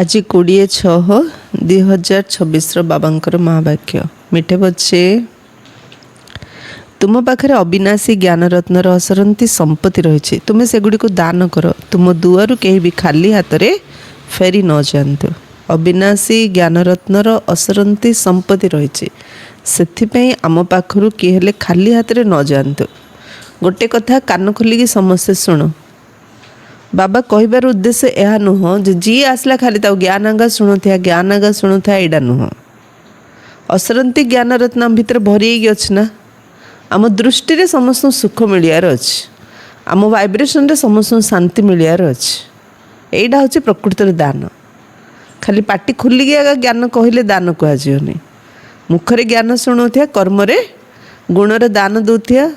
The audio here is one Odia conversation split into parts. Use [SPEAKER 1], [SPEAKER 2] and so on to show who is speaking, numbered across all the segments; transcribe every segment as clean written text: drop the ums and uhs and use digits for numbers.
[SPEAKER 1] आज 20/6/2026 बाबांकर महावाक्य मिठे बच्चे तुम पाखे अविनाशी ज्ञान रत्नर असरती संपत्ति रही तुम्हें सेगुड़ी दान कर तुम दुआरु कहीं भी खाली हाथ में फेरी न जातु। अविनाशी ज्ञान रत्नर असरती संपत्ति रही से आम पाखर किए खाली हाथ में न जातु। गोटे कथा कान खोलिकी समस्ते शुणु। बाबा कहबार उद्देश्य यह नुह जे जी आसला खाली ज्ञान आगा शुणुथा ज्ञान आगा शुणुथा यहाँ नुह। असरती ज्ञान रत्न भितर भरी अच्छी ना आम दृष्टि रे समस्त सुख मिलियार अच्छी आम वाइब्रेशन रे समस्त शांति मिलियार अच्छी। यहीटा हूँ प्रकृतिर दान। खाली पाटी खोलिकी आगा ज्ञान कहले दान कहनी मुखरे ज्ञान शुणुथा कर्मरे गुणरे दान दौथिया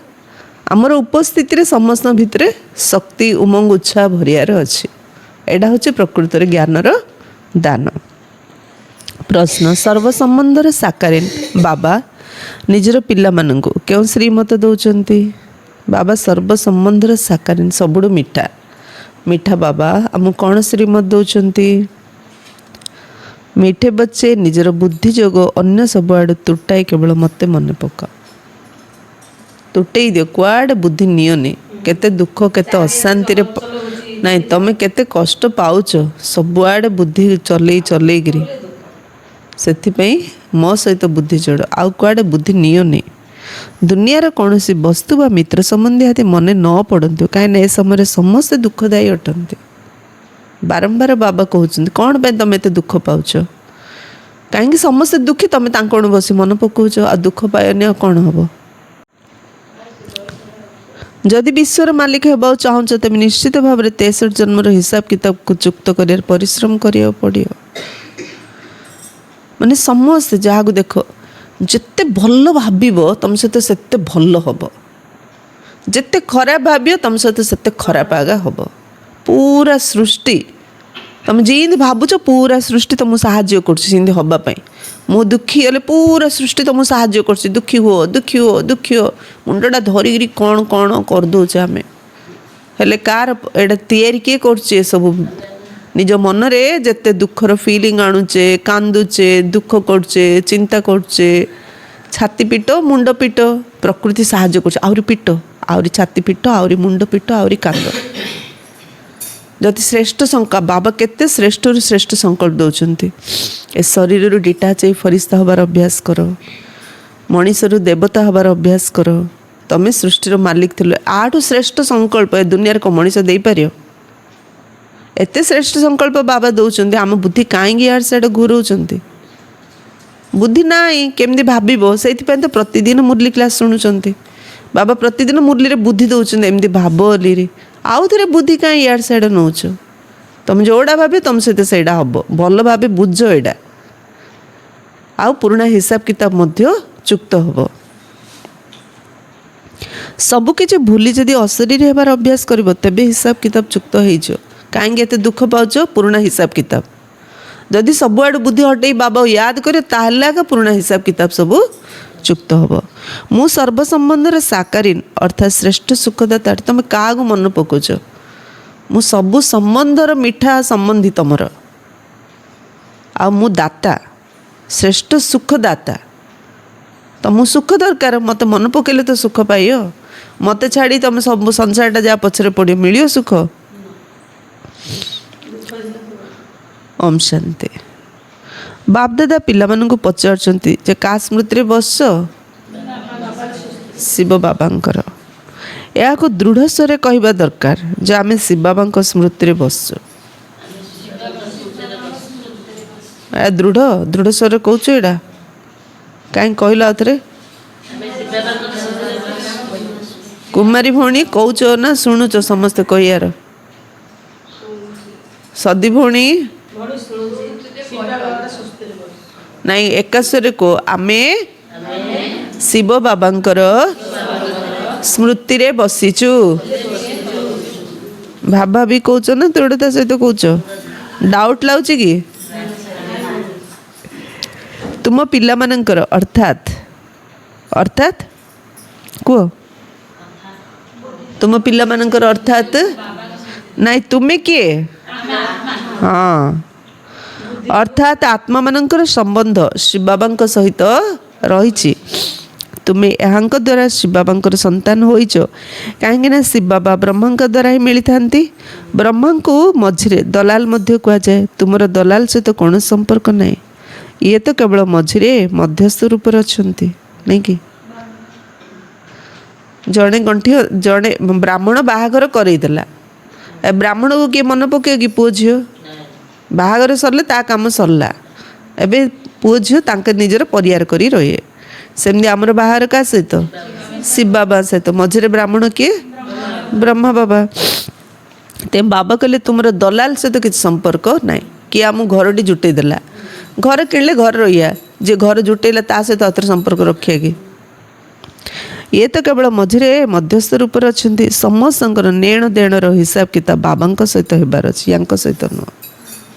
[SPEAKER 1] आमर उपस्थिति रे समस्त भितर शक्ति उमंग उत्साह भरियार अच्छी। एटा हूँ प्रकृतिर ज्ञानर दान। प्रश्न सर्वसंबंधर साकारीन बाबा निजर पिला मानंकु क्यों श्रीमत दौरान। बाबा सर्वसंबंधर साकारीन सबुड़ मीठा मीठा बाबा आम कौन श्रीमत दौरान। मीठे बच्चे निजर बुद्धि जोग अन्य सब आड़ तुटाई केवल मते मन पका तुटई दियो कुआडे बुद्धि नियोनी केते दुख केते अशांति रे नहीं तमे केते कष्ट पाउच सबुआडे बुद्धि चलई चलई गिरी सेथिपई मो सहित बुद्धि जोड़ आउ कुआडे बुद्धि नियोनी। दुनियार कौन सी वस्तु बा मित्र संबंधी आदि मन न पड़तु कहीं ए समय समस्ते दुखदायी अटंती। बारंबार बाबा कहते कौन पे तुम एत दुख पाउच कहीं समस्ते दुखी तुम तांकणु बसी मन पकाउच आ दुख पायनी कौन हम। जदि विश्वर मालिक होगा चाहूँ तेज निश्चित भाव में 63 जन्मर हिसाब किताब को चुक्त कर परिश्रम करिया पड़ो। माने समस्ते जहाँ को देख जिते भल भाव तुम सहित सेते भल हम जिते खराब भाव तुम सहित सेते खराब आगा हम। पूरा सृष्टि तुम जी भावुच पूरा सृष्टि तुमको साहाଯ୍य कर हाँपाई मु दुखी हेले पूरा सृष्टि तुमको साहाଯ୍य कर दुखी हो दुखी हो दुखी हो मुंडा धरिकी कौन कौन करदे आम हेले कार एटा तैयारी किए कर सब निज मन रे जेते दुखर फिलिंग आणुचे कांदुचे दुख करचे चिंता करचे छाती पिट मुंड पिट प्रकृति साहाଯ୍य कर पिट आहरी छाती पिट आहरी मुंड पिट आहरी कांद। जदि श्रेष्ठ संकल्प बाबा केते श्रेष्ठ रु श्रेष्ठ संकल्प दौरान ए शरीर रु डिटाच फरिश्ता हबार अभ्यास कर मनीष रु देवता हबार अभ्यास कर तमें सृष्टिर मालिक थिलो आठू श्रेष्ठ संकल्प ए दुनिया को मनीष दे पार एते श्रेष्ठ संकल्प बाबा दौरान आम बुद्धि कहीं यार से घूराउं बुद्धि ना केमती भाव से तो प्रतिदिन मुरली क्लास शुणुंट बाबा प्रतिदिन मुरली रे बुद्धि दौरान एमती भाव बोली आउ थे बुद्धि कहीं यार सैड नौच तुम जोड़ा भाव तुम सहित से हम भल भाव बुझ एटा आउ पुराणा हिसाब किताब चुक्त हम सबकि भूली जदि अशरीर होबार अभ्यास कर तेबे हिसाब किताब चुक्त हो कहीं एत दुख पाच पुराणा हिसाब किताब जदि सबुआड़ बुद्धि हटई बाबा याद करे ताहले आगे पुराणा हिसाब किताब सब चुक्त हम। मु सर्वसंबंधर साकारीन अर्थात श्रेष्ठ सुखदाता तुम क्या मन पकाच मु सबु संबंधर मीठा संबंधी तुमर आ मु दाता श्रेष्ठ सुखदाता तुम सुख दरकार मत मन पकड़े तो सुख पाइ मत छाड़ी तुम सब संसारटा जहाँ पछरे पड़ो मिलियो सुख। ओम शांति। बापदादा पिला मानू पचारुंट क्या स्मृति बस शिव बाबांकर या दृढ़ स्वर कहवा दरकार जो आम शिव बाबा स्मृति बसु दृढ़ दृढ़ स्वर कौच एटा कहीं कहला थे कुमारी भौणी कौच ना शुणुच समस्ते कहियार सदी भौणी नहीं एकास्वर को आमे शिव बाबांकर स्मृति रे बसीचु भाभा भी कौच ना दृढ़ता सहित कौच डाउट लाउच कि तुम पिला मानकर अर्थात अर्थात कह तुम पिला मानकर अर्थात नहीं तुम्हें किए हाँ अर्थात आत्मा मानकर संबंध शिव बाबा सहित रही तुमे यहाँ द्वारा शिव बाबा संतान होइछ कहीं शिव बाबा ब्रह्मा द्वारा ही मिली था ब्रह्मा को मझिरे दलाल मध्य कह जाए तुमर दलाल सहित कौन संपर्क नहीं ये तो केवल मझिरे मध्यस्थ रूप अच्छा नहीं कि जड़े गंठी जड़े ब्राह्मण बाहागर करईदेला ब्राह्मण को किए मन पके कि पुओ झील बाहागर सरले ता काम सरला एबे पुओ झील तांके निजर परिवार करी रहे सेमती आमर बाहर का सहित शिव बाबा सहित मझे ब्राह्मण किए ब्रह्मा बाबा ते बाबा कहले तुमर दलाल सहित किसी संपर्क ना किए आम घरटी जुटे देला घर किणले घर रहिया जे घर जुटेला ता सहित अतर संपर्क रखिया कि ये तो केवल मझे मध्यस्थ रूप अच्छा समस्त नेण देणर हिसाब किताब बाबा सहित होबार अच्छी या सहित नुह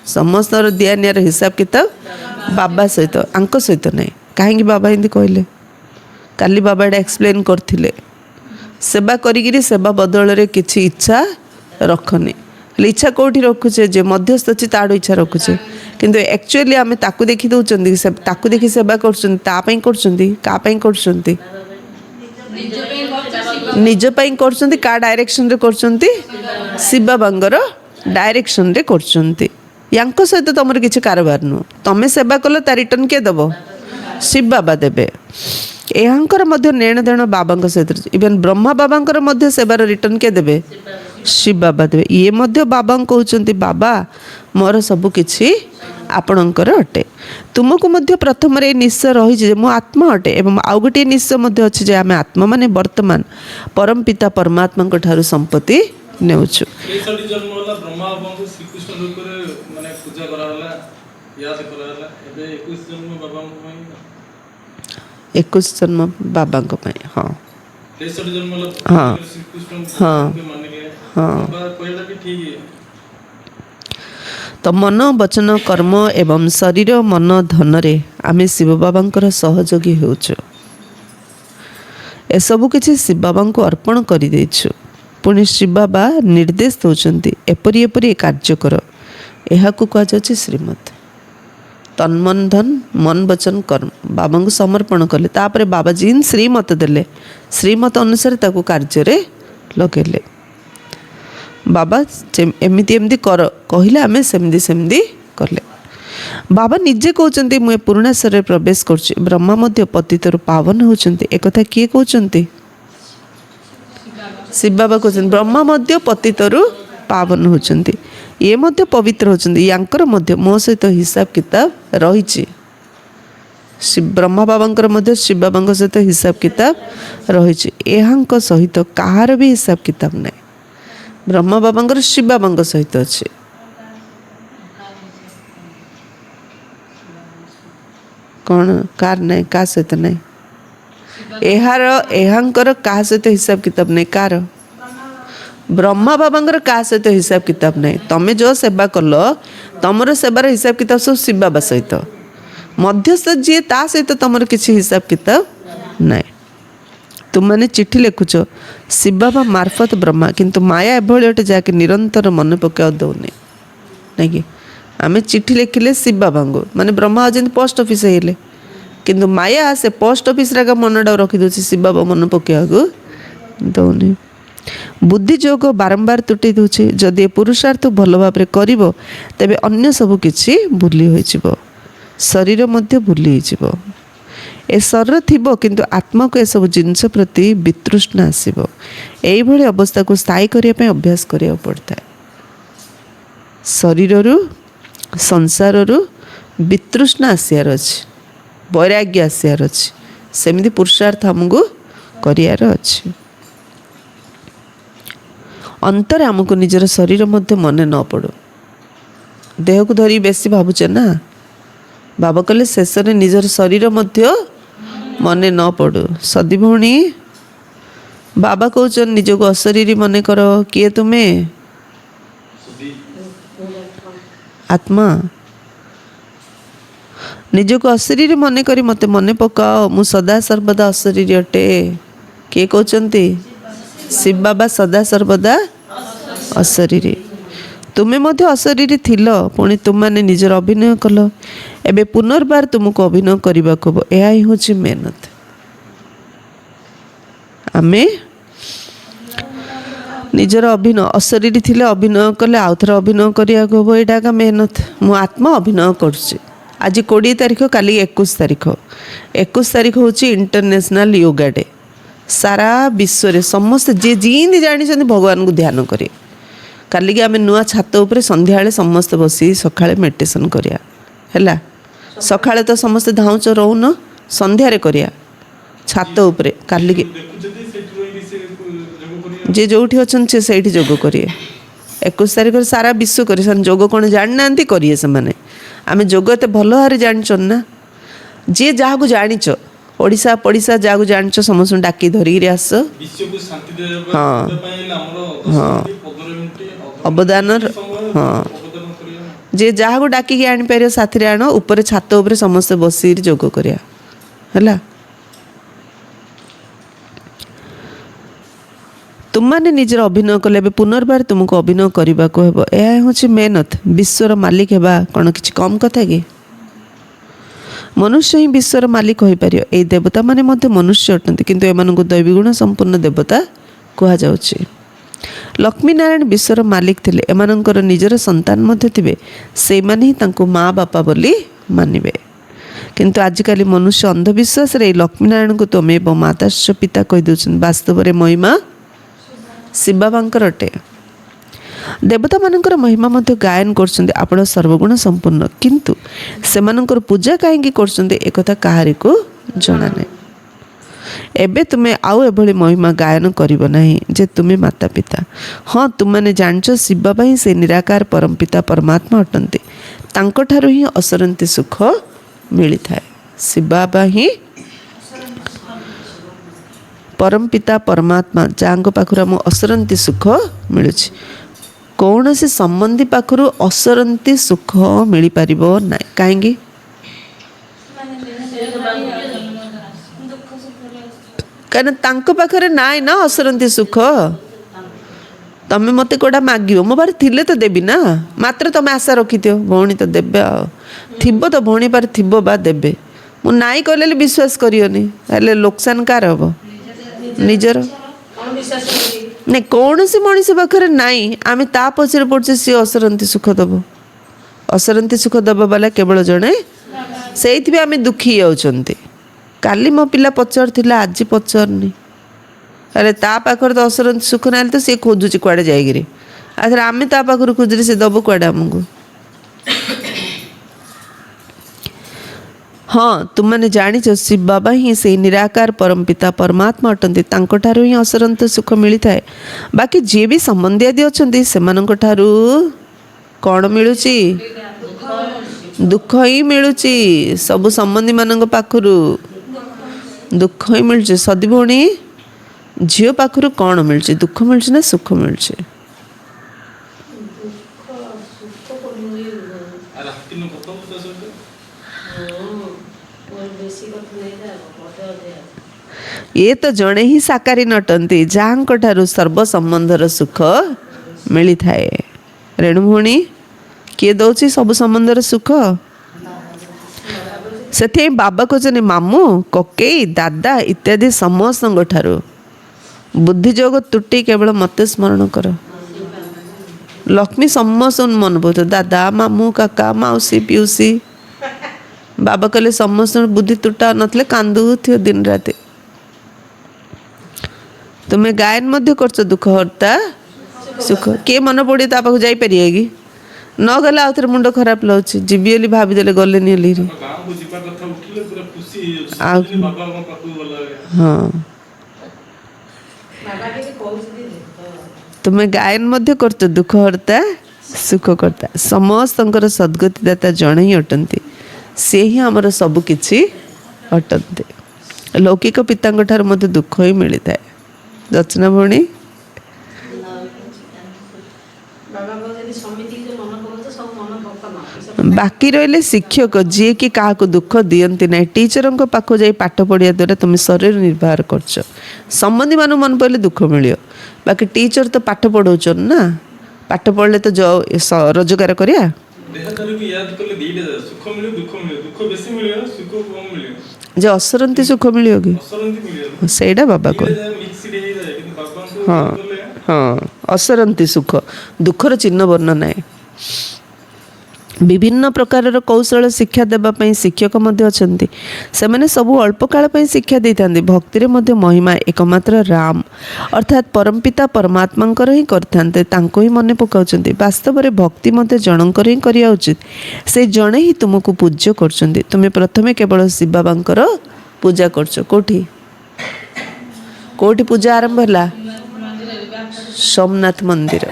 [SPEAKER 1] समस्त दिया नियार हिसाब किताब बाबा सहित आंक सहित नहीं कहीं बाबा एमती कहले काली बाबा एटा एक्सप्लेन करथिले सेवा करी सेवा बदल रे किछि इच्छा रखनी इच्छा कौटी रखुचे जे मध्यस्थ अच्छी ताड़ इच्छा रखुचे किंतु एक्चुअली आम ताकू देखी दौरान ताकू देखी सेवा कर निज का डायरेक्शन रे कर शिव बाबांगर डायरेक्शन रे कर सहित तुम किसी कारबार नुह तुम्हें सेवा कल ता रिटर्न किए दब शिव बाबा देवे यांकर नेण देण बाबा सहित इवेन ब्रह्मा बाबा सेवार रिटर्न किए देवे शिव बाबा देवे ये बाबा कहते बाबा मोर सबु किछि आपणकर अटे तुमको प्रथम निश्चय रही मु आत्मा अटे एवं आउ गोटे निश्चय अच्छे आम आत्मा माने वर्तमान परम पिता परमात्मा ठारू संपत्ति नेउछु 21 जन्म बाबा हाँ हाँ हाँ हाँ तो मन वचन कर्म एवं शरीर मन धन रे आमे शिव बाबा सहयोगी होउछु ए सब किछि शिव बाबा को अर्पण करि देछु पुणी शिव बाबा निर्देश दौरान एपरी एपरी कार्य कर यह कह श्रीमत तन मन धन मन वचन कर्म बाबा को समर्पण कले तापर बाबा जी श्रीमत देले श्रीमत अनुसार ताको कार्य रे लगेले बाबा एमती एमती कर कहले आमे सेमदी सेमदी कले बाबा निजे कहते मुझे पुराणा शरीर प्रवेश कर ब्रह्मा मध्य पतितर पावन होचंती एक कथा किए कहते शिव बाबा कहते ब्रह्मा मध्य पतितर पावन होचंती ये मध्य पवित्र होचंती यांकर मध्य मो सहित हिसाब किताब रही शिव ब्रह्मा बाबा मध्य शिव बाबा सहित हिसाब किताब रही यहाँ सहित कहार भी हिसाब किताब ना ब्रह्मा बाबा शिव बाबा सहित अच्छे कौन कार नहीं का सहित नहीं एहार एहांकर का सहित हिसाब किताब नहीं कार ब्रह्मा बाबा का सहित हिसाब किताब नहीं तमें जो सेवा कल तुमर सेवार हिसाब किताब सब शिव बाबा सहित मध्यस्थ जी ता सहित तुमर किसी हिसाब किताब नहीं तुम मैंने चिट्ठी लिखुच शिव बाबा मार्फत ब्रह्मा किंतु माया एभली अटे जहाँकि निरंतर मन पकड़ दौनी नहीं कि आम चिट्ठी लिखिले शिव बाबा को माने ब्रह्मा जमी पोस्ट ऑफिस हेले किंतु माया से पोस्ट ऑफिस मनटा रखीदे शिव बाबा मन पकड़ दौनी बुद्धि जोग बारंबार तुटी दूचे जदि पुरुषार्थ भल भाव कर तेबे अन्य सब किछि भूली हो शरीर मध्य भूली हो ए शरीर थिबो किंतु आत्मा को सब जिनस प्रति वितृष्णा आसीबो एई भली अवस्था को स्थायी करिया पे अभ्यास करिया पड़ता है शरीर रु संसार रु वितृष्णा आसियार अछि वैराग्य आसियार अछि सेमिति पुरुषार्थ हमको करियार अछि अंतर आमको निजर शरीर मध्य मन न पड़ो देह को धरी बेसी भावुचे ना बाबा कहले शेष में निजर शरीर मध्य मन न पड़ो सदी भौणी बाबा कहते निज को अशरीरी मन कर किए तुम्हें आत्मा निज को अशरीरी मन करी मत मन पकाओ मु सदा सर्वदा अशरीरी अटे किए कहते शिव बाबा सदा सर्वदा अशरीरी ତୁମେ ମଧ୍ୟ ଅଶରୀରୀ ଥିଲ, ପୁଣି ତୁମମାନେ ନିଜର ଅଭିନୟ କଲ। ଏବେ ପୁନର୍ବାର ତୁମକୁ ଅଭିନୟ କରିବାକୁ ହେବ। ଏହା ହିଁ ହେଉଛି ମେହନତ। ଆମେ ନିଜର ଅଭିନୟ, ଅଶରୀରୀ ଥିଲେ ଅଭିନୟ କଲେ ଆଉ ଥରେ ଅଭିନୟ କରିବାକୁ ହେବ। ଏଇଟା ଏକା ମେହନତ। ମୁଁ ଆତ୍ମା ଅଭିନୟ କରୁଛି। ଆଜି 20 ତାରିଖ, କାଲି 21 ତାରିଖ। 21 ତାରିଖ ହେଉଛି ଇଣ୍ଟରନ୍ୟାସନାଲ୍ ୟୋଗା ଡେ। ସାରା ବିଶ୍ୱରେ ସମସ୍ତେ ଯିଏ ଯେମିତି ଜାଣିଛନ୍ତି ଭଗବାନଙ୍କୁ ଧ୍ୟାନ କରିବେ। କାଲିକି ଆମେ ନୂଆ ଛାତ ଉପରେ ସନ୍ଧ୍ୟାବେଳେ ସମସ୍ତେ ବସି ସକାଳେ ମେଡ଼ିଟେସନ୍ କରିବା ହେଲା। ସକାଳେ ତ ସମସ୍ତେ ଧାଉଁଛ ରହୁନ, ସନ୍ଧ୍ୟାରେ କରିବା ଛାତ ଉପରେ। କାଲିକି ଯିଏ ଯେଉଁଠି ଅଛନ୍ତି ସେ ସେଇଠି ଯୋଗ କରିବେ। 21 ତାରିଖରେ ସାରା ବିଶ୍ୱ କରି ସେମାନେ ଯୋଗ କ'ଣ ଜାଣିନାହାନ୍ତି, କରିବେ ସେମାନେ। ଆମେ ଯୋଗ ଏତେ ଭଲ ଭାବରେ ଜାଣିଛନ୍ତି ନା। ଯିଏ ଯାହାକୁ ଜାଣିଛ, ଓଡ଼ିଶା ପଡ଼ିଶା ଯାହାକୁ ଜାଣିଛ ସମସ୍ତଙ୍କୁ ଡାକି ଧରିକିରି ଆସ। ହଁ ହଁ ଅବଦାନର, ହଁ ଯିଏ ଯାହାକୁ ଡାକିକି ଆଣିପାରିବ ସାଥିରେ ଆଣ। ଉପରେ ଛାତ ଉପରେ ସମସ୍ତେ ବସିକିରି ଯୋଗ କରିବା ହେଲା। ତୁମମାନେ ନିଜର ଅଭିନୟ କଲେ, ଏବେ ପୁନର୍ବାର ତୁମକୁ ଅଭିନୟ କରିବାକୁ ହେବ। ଏହା ହେଉଛି ମେହନତ। ବିଶ୍ୱର ମାଲିକ ହେବା କ'ଣ କିଛି କମ୍ କଥା କି? ମନୁଷ୍ୟ ହିଁ ବିଶ୍ୱର ମାଲିକ ହୋଇପାରିବ। ଏହି ଦେବତାମାନେ ମଧ୍ୟ ମନୁଷ୍ୟ ଅଟନ୍ତି, କିନ୍ତୁ ଏମାନଙ୍କୁ ଦୈବୀଗୁଣ ସମ୍ପୂର୍ଣ୍ଣ ଦେବତା କୁହାଯାଉଛି। ଲକ୍ଷ୍ମୀନାରାୟଣ ବିଶ୍ୱର ମାଲିକ ଥିଲେ। ଏମାନଙ୍କର ନିଜର ସନ୍ତାନ ମଧ୍ୟ ଥିବେ। ସେଇମାନେ ହିଁ ତାଙ୍କୁ ମା ବାପା ବୋଲି ମାନିବେ। କିନ୍ତୁ ଆଜିକାଲି ମନୁଷ୍ୟ ଅନ୍ଧବିଶ୍ୱାସରେ ଏହି ଲକ୍ଷ୍ମୀନାରାୟଣଙ୍କୁ ତ୍ୱମେବ ମାତାଶ୍ଚ ପିତା କହିଦେଉଛନ୍ତି। ବାସ୍ତବରେ ମହିମା ଶିବବାଙ୍କର ଅଟେ। ଦେବତାମାନଙ୍କର ମହିମା ମଧ୍ୟ ଗାୟନ କରୁଛନ୍ତି। ଆପଣ ସର୍ବଗୁଣ ସମ୍ପୂର୍ଣ୍ଣ, କିନ୍ତୁ ସେମାନଙ୍କର ପୂଜା କାହିଁକି କରୁଛନ୍ତି ଏକଥା କାହାରିକୁ ଜଣା ନାହିଁ। ଏବେ ତୁମେ ଆଉ ଏଭଳି ମହିମା ଗାୟନ କରିବ ନାହିଁ ଯେ ତୁମେ ମାତା ପିତା। ହଁ, ତୁମମାନେ ଜାଣିଛ ଶିବ ପାଇଁ ସେ ନିରାକାର ପରମ ପିତା ପରମାତ୍ମା ଅଟନ୍ତି। ତାଙ୍କଠାରୁ ହିଁ ଅସରନ୍ତି ସୁଖ ମିଳିଥାଏ। ଶିବ ହିଁ ପରମ ପିତା ପରମାତ୍ମା, ଯାହାଙ୍କ ପାଖରୁ ଆମକୁ ଅସରନ୍ତି ସୁଖ ମିଳୁଛି। କୌଣସି ସମ୍ବନ୍ଧୀ ପାଖରୁ ଅସରନ୍ତି ସୁଖ ମିଳିପାରିବ ନାହିଁ। କାହିଁକି? କାରଣ ତାଙ୍କ ପାଖରେ ନାହିଁ ନା ଅସରନ୍ତି ସୁଖ। ତମେ ମୋତେ କେଉଁଟା ମାଗିବ, ମୋ ପାଖରେ ଥିଲେ ତ ଦେବି ନା। ମାତ୍ର ତମେ ଆଶା ରଖିଥିବ ଭଉଣୀ ତ ଦେବେ, ଆଉ ଥିବ ତ ଭଉଣୀ ପାଖରେ ଥିବ ବା ଦେବେ। ମୁଁ ନାଇଁ କହିଲେ ବିଶ୍ୱାସ କରିବନି, ହେଲେ ଲୋକସାନ କାହାର ହେବ? ନିଜର। ନାଇଁ, କୌଣସି ମଣିଷ ପାଖରେ ନାହିଁ, ଆମେ ତା ପଛରେ ପଡ଼ୁଛେ ସିଏ ଅସରନ୍ତି ସୁଖ ଦେବ। ଅସରନ୍ତି ସୁଖ ଦେବ ବାଲା କେବଳ ଜଣେ। ସେଇଥିପାଇଁ ଆମେ ଦୁଃଖୀ ଯାଉଛନ୍ତି। କାଲି ମୋ ପିଲା ପଚାରୁଥିଲା, ଆଜି ପଚାରୁନି। ହେଲେ ତା ପାଖରେ ତ ଅସରନ୍ତି ସୁଖ ନାହିଁ, ତ ସିଏ ଖୋଜୁଛି କୁଆଡ଼େ ଯାଇକିରି। ଆରେ ଆମେ ତା ପାଖରୁ ଖୋଜିଲେ ସେ ଦେବ କୁଆଡ଼େ ଆମକୁ? ହଁ, ତୁମମାନେ ଜାଣିଛ ଶିବ ବାବା ହିଁ ସେଇ ନିରାକାର ପରମ ପିତା ପରମାତ୍ମା ଅଟନ୍ତି। ତାଙ୍କଠାରୁ ହିଁ ଅସରନ୍ତ ସୁଖ ମିଳିଥାଏ। ବାକି ଯିଏ ବି ସମ୍ବନ୍ଧୀ ଆଦି ଅଛନ୍ତି ସେମାନଙ୍କ ଠାରୁ କ'ଣ ମିଳୁଛି? ଦୁଃଖ ହିଁ ମିଳୁଛି। ସବୁ ସମ୍ବନ୍ଧୀମାନଙ୍କ ପାଖରୁ ଦୁଃଖ ହିଁ ମିଳୁଛି। ସତୀ ଭଉଣୀ, ଝିଅ ପାଖରୁ କ'ଣ ମିଳୁଛି? ଦୁଃଖ ମିଳୁଛି ନା ସୁଖ ମିଳୁଛି? ଇଏ ତ ଜଣେ ହିଁ ସାକାରୀ ନଟନ୍ତି, ଯାହାଙ୍କ ଠାରୁ ସର୍ବ ସମ୍ବନ୍ଧର ସୁଖ ମିଳିଥାଏ। ରେଣୁ ଭଉଣୀ, କିଏ ଦଉଛି ସବୁ ସମ୍ବନ୍ଧର ସୁଖ? ସେଥିପାଇଁ ବାବା କହୁଛନ୍ତି ମାମୁଁ, କକେଇ, ଦାଦା ଇତ୍ୟାଦି ସମସ୍ତଙ୍କ ଠାରୁ ବୁଦ୍ଧିଯୋଗ ତୁଟି କେବଳ ମୋତେ ସ୍ମରଣ କର। ଲକ୍ଷ୍ମୀ ସମସ୍ତଙ୍କୁ ମନେ ପଡ଼ୁଥିବ, ଦାଦା, ମାମୁଁ, କାକା, ମାଉସୀ, ପିଉସୀ। ବାବା କହିଲେ ସମସ୍ତଙ୍କ ବୁଦ୍ଧି ତୁଟା ନଥିଲେ କାନ୍ଦୁଥିବ ଦିନ ରାତି। ତୁମେ ଗାୟନ ମଧ୍ୟ କରୁଛ, ଦୁଃଖ ହର୍ତ୍ତା ସୁଖ। କିଏ ମନେ ପଡ଼ିବ ତା ପାଖକୁ ଯାଇପାରିବେ କି? ନ ଗଲେ ଆଉ ଥରେ ମୁଣ୍ଡ ଖରାପ ଲାଗୁଛି। ଯିବି ବୋଲି ଭାବିଦେଲେ ଗଲେନି ହେଲି। ଆଉ ହଁ, ତୁମେ ଗାୟନ ମଧ୍ୟ କରୁଛ, ଦୁଃଖ ହର୍ତ୍ତା ସୁଖ କର୍ତ୍ତା। ସମସ୍ତଙ୍କର ସଦ୍ଗତିଦାତା ଜଣେ ହିଁ ଅଟନ୍ତି। ସେ ହିଁ ଆମର ସବୁ କିଛି ଅଟନ୍ତି। ଲୌକିକ ପିତାଙ୍କ ଠାରୁ ମଧ୍ୟ ଦୁଃଖ ହିଁ ମିଳିଥାଏ। ରଚନା ଭଉଣୀ, ବାକି ରହିଲେ ଶିକ୍ଷକ, ଯିଏକି କାହାକୁ ଦୁଃଖ ଦିଅନ୍ତି ନାହିଁ। ଟିଚରଙ୍କ ପାଖକୁ ଯାଇ ପାଠ ପଢ଼ିବା ଦ୍ୱାରା ତୁମେ ଶରୀର ନିର୍ବାହ କରୁଛ। ସମ୍ବନ୍ଧୀମାନଙ୍କୁ ମନେ ପଡ଼ିଲେ ଦୁଃଖ ମିଳିବ। ବାକି ଟିଚର ତ ପାଠ ପଢ଼ାଉଛନ୍ତି ନା, ପାଠ ପଢ଼ିଲେ ତ ରୋଜଗାର କରିବା।
[SPEAKER 2] ଦେହଧାରୀକୁ ୟାଦ କଲେ ଦିଟା ଯାକ ସୁଖ ମିଳିବ ଦୁଃଖ ମିଳିବ, ଦୁଃଖ ବେଶୀ ମିଳିବ ସୁଖ କମ ମିଳିବ,
[SPEAKER 1] ଯେ ଅସରନ୍ତି ସୁଖ ମିଳିବ କି?
[SPEAKER 2] ଅସରନ୍ତି ମିଳିବ,
[SPEAKER 1] ସେଇଟା ବାବା
[SPEAKER 2] ଦିଟା
[SPEAKER 1] କହ।
[SPEAKER 2] ଯାକ ମିକ୍ସଡ ହେଇଯାଏ। କିନ୍ତୁ ବାବାଙ୍କୁ
[SPEAKER 1] ହଁ
[SPEAKER 2] କଲେ
[SPEAKER 1] ହଁ, ଅସରନ୍ତି ସୁଖ, ଦୁଃଖର ଚିହ୍ନ ବର୍ଣ୍ଣ ନାହିଁ। ବିଭିନ୍ନ ପ୍ରକାରର କୌଶଳ ଶିକ୍ଷା ଦେବା ପାଇଁ ଶିକ୍ଷକ ମଧ୍ୟ ଅଛନ୍ତି। ସେମାନେ ସବୁ ଅଳ୍ପ କାଳ ପାଇଁ ଶିକ୍ଷା ଦେଇଥାନ୍ତି। ଭକ୍ତିରେ ମଧ୍ୟ ମହିମା ଏକମାତ୍ର ରାମ ଅର୍ଥାତ୍ ପରମପିତା ପରମାତ୍ମାଙ୍କର ହିଁ କରିଥାନ୍ତି, ତାଙ୍କୁ ହିଁ ମନେ ପକାଉଛନ୍ତି। ବାସ୍ତବରେ ଭକ୍ତି ମଧ୍ୟ ଜଣଙ୍କର ହିଁ କରିବା ଉଚିତ। ସେ ଜଣେ ହିଁ ତୁମକୁ ପୂଜ୍ୟ କରୁଛନ୍ତି। ତୁମେ ପ୍ରଥମେ କେବଳ ଶିବ ବାବାଙ୍କର ପୂଜା କରୁଛ। କେଉଁଠି କେଉଁଠି ପୂଜା ଆରମ୍ଭ ହେଲା? ସୋମନାଥ ମନ୍ଦିର।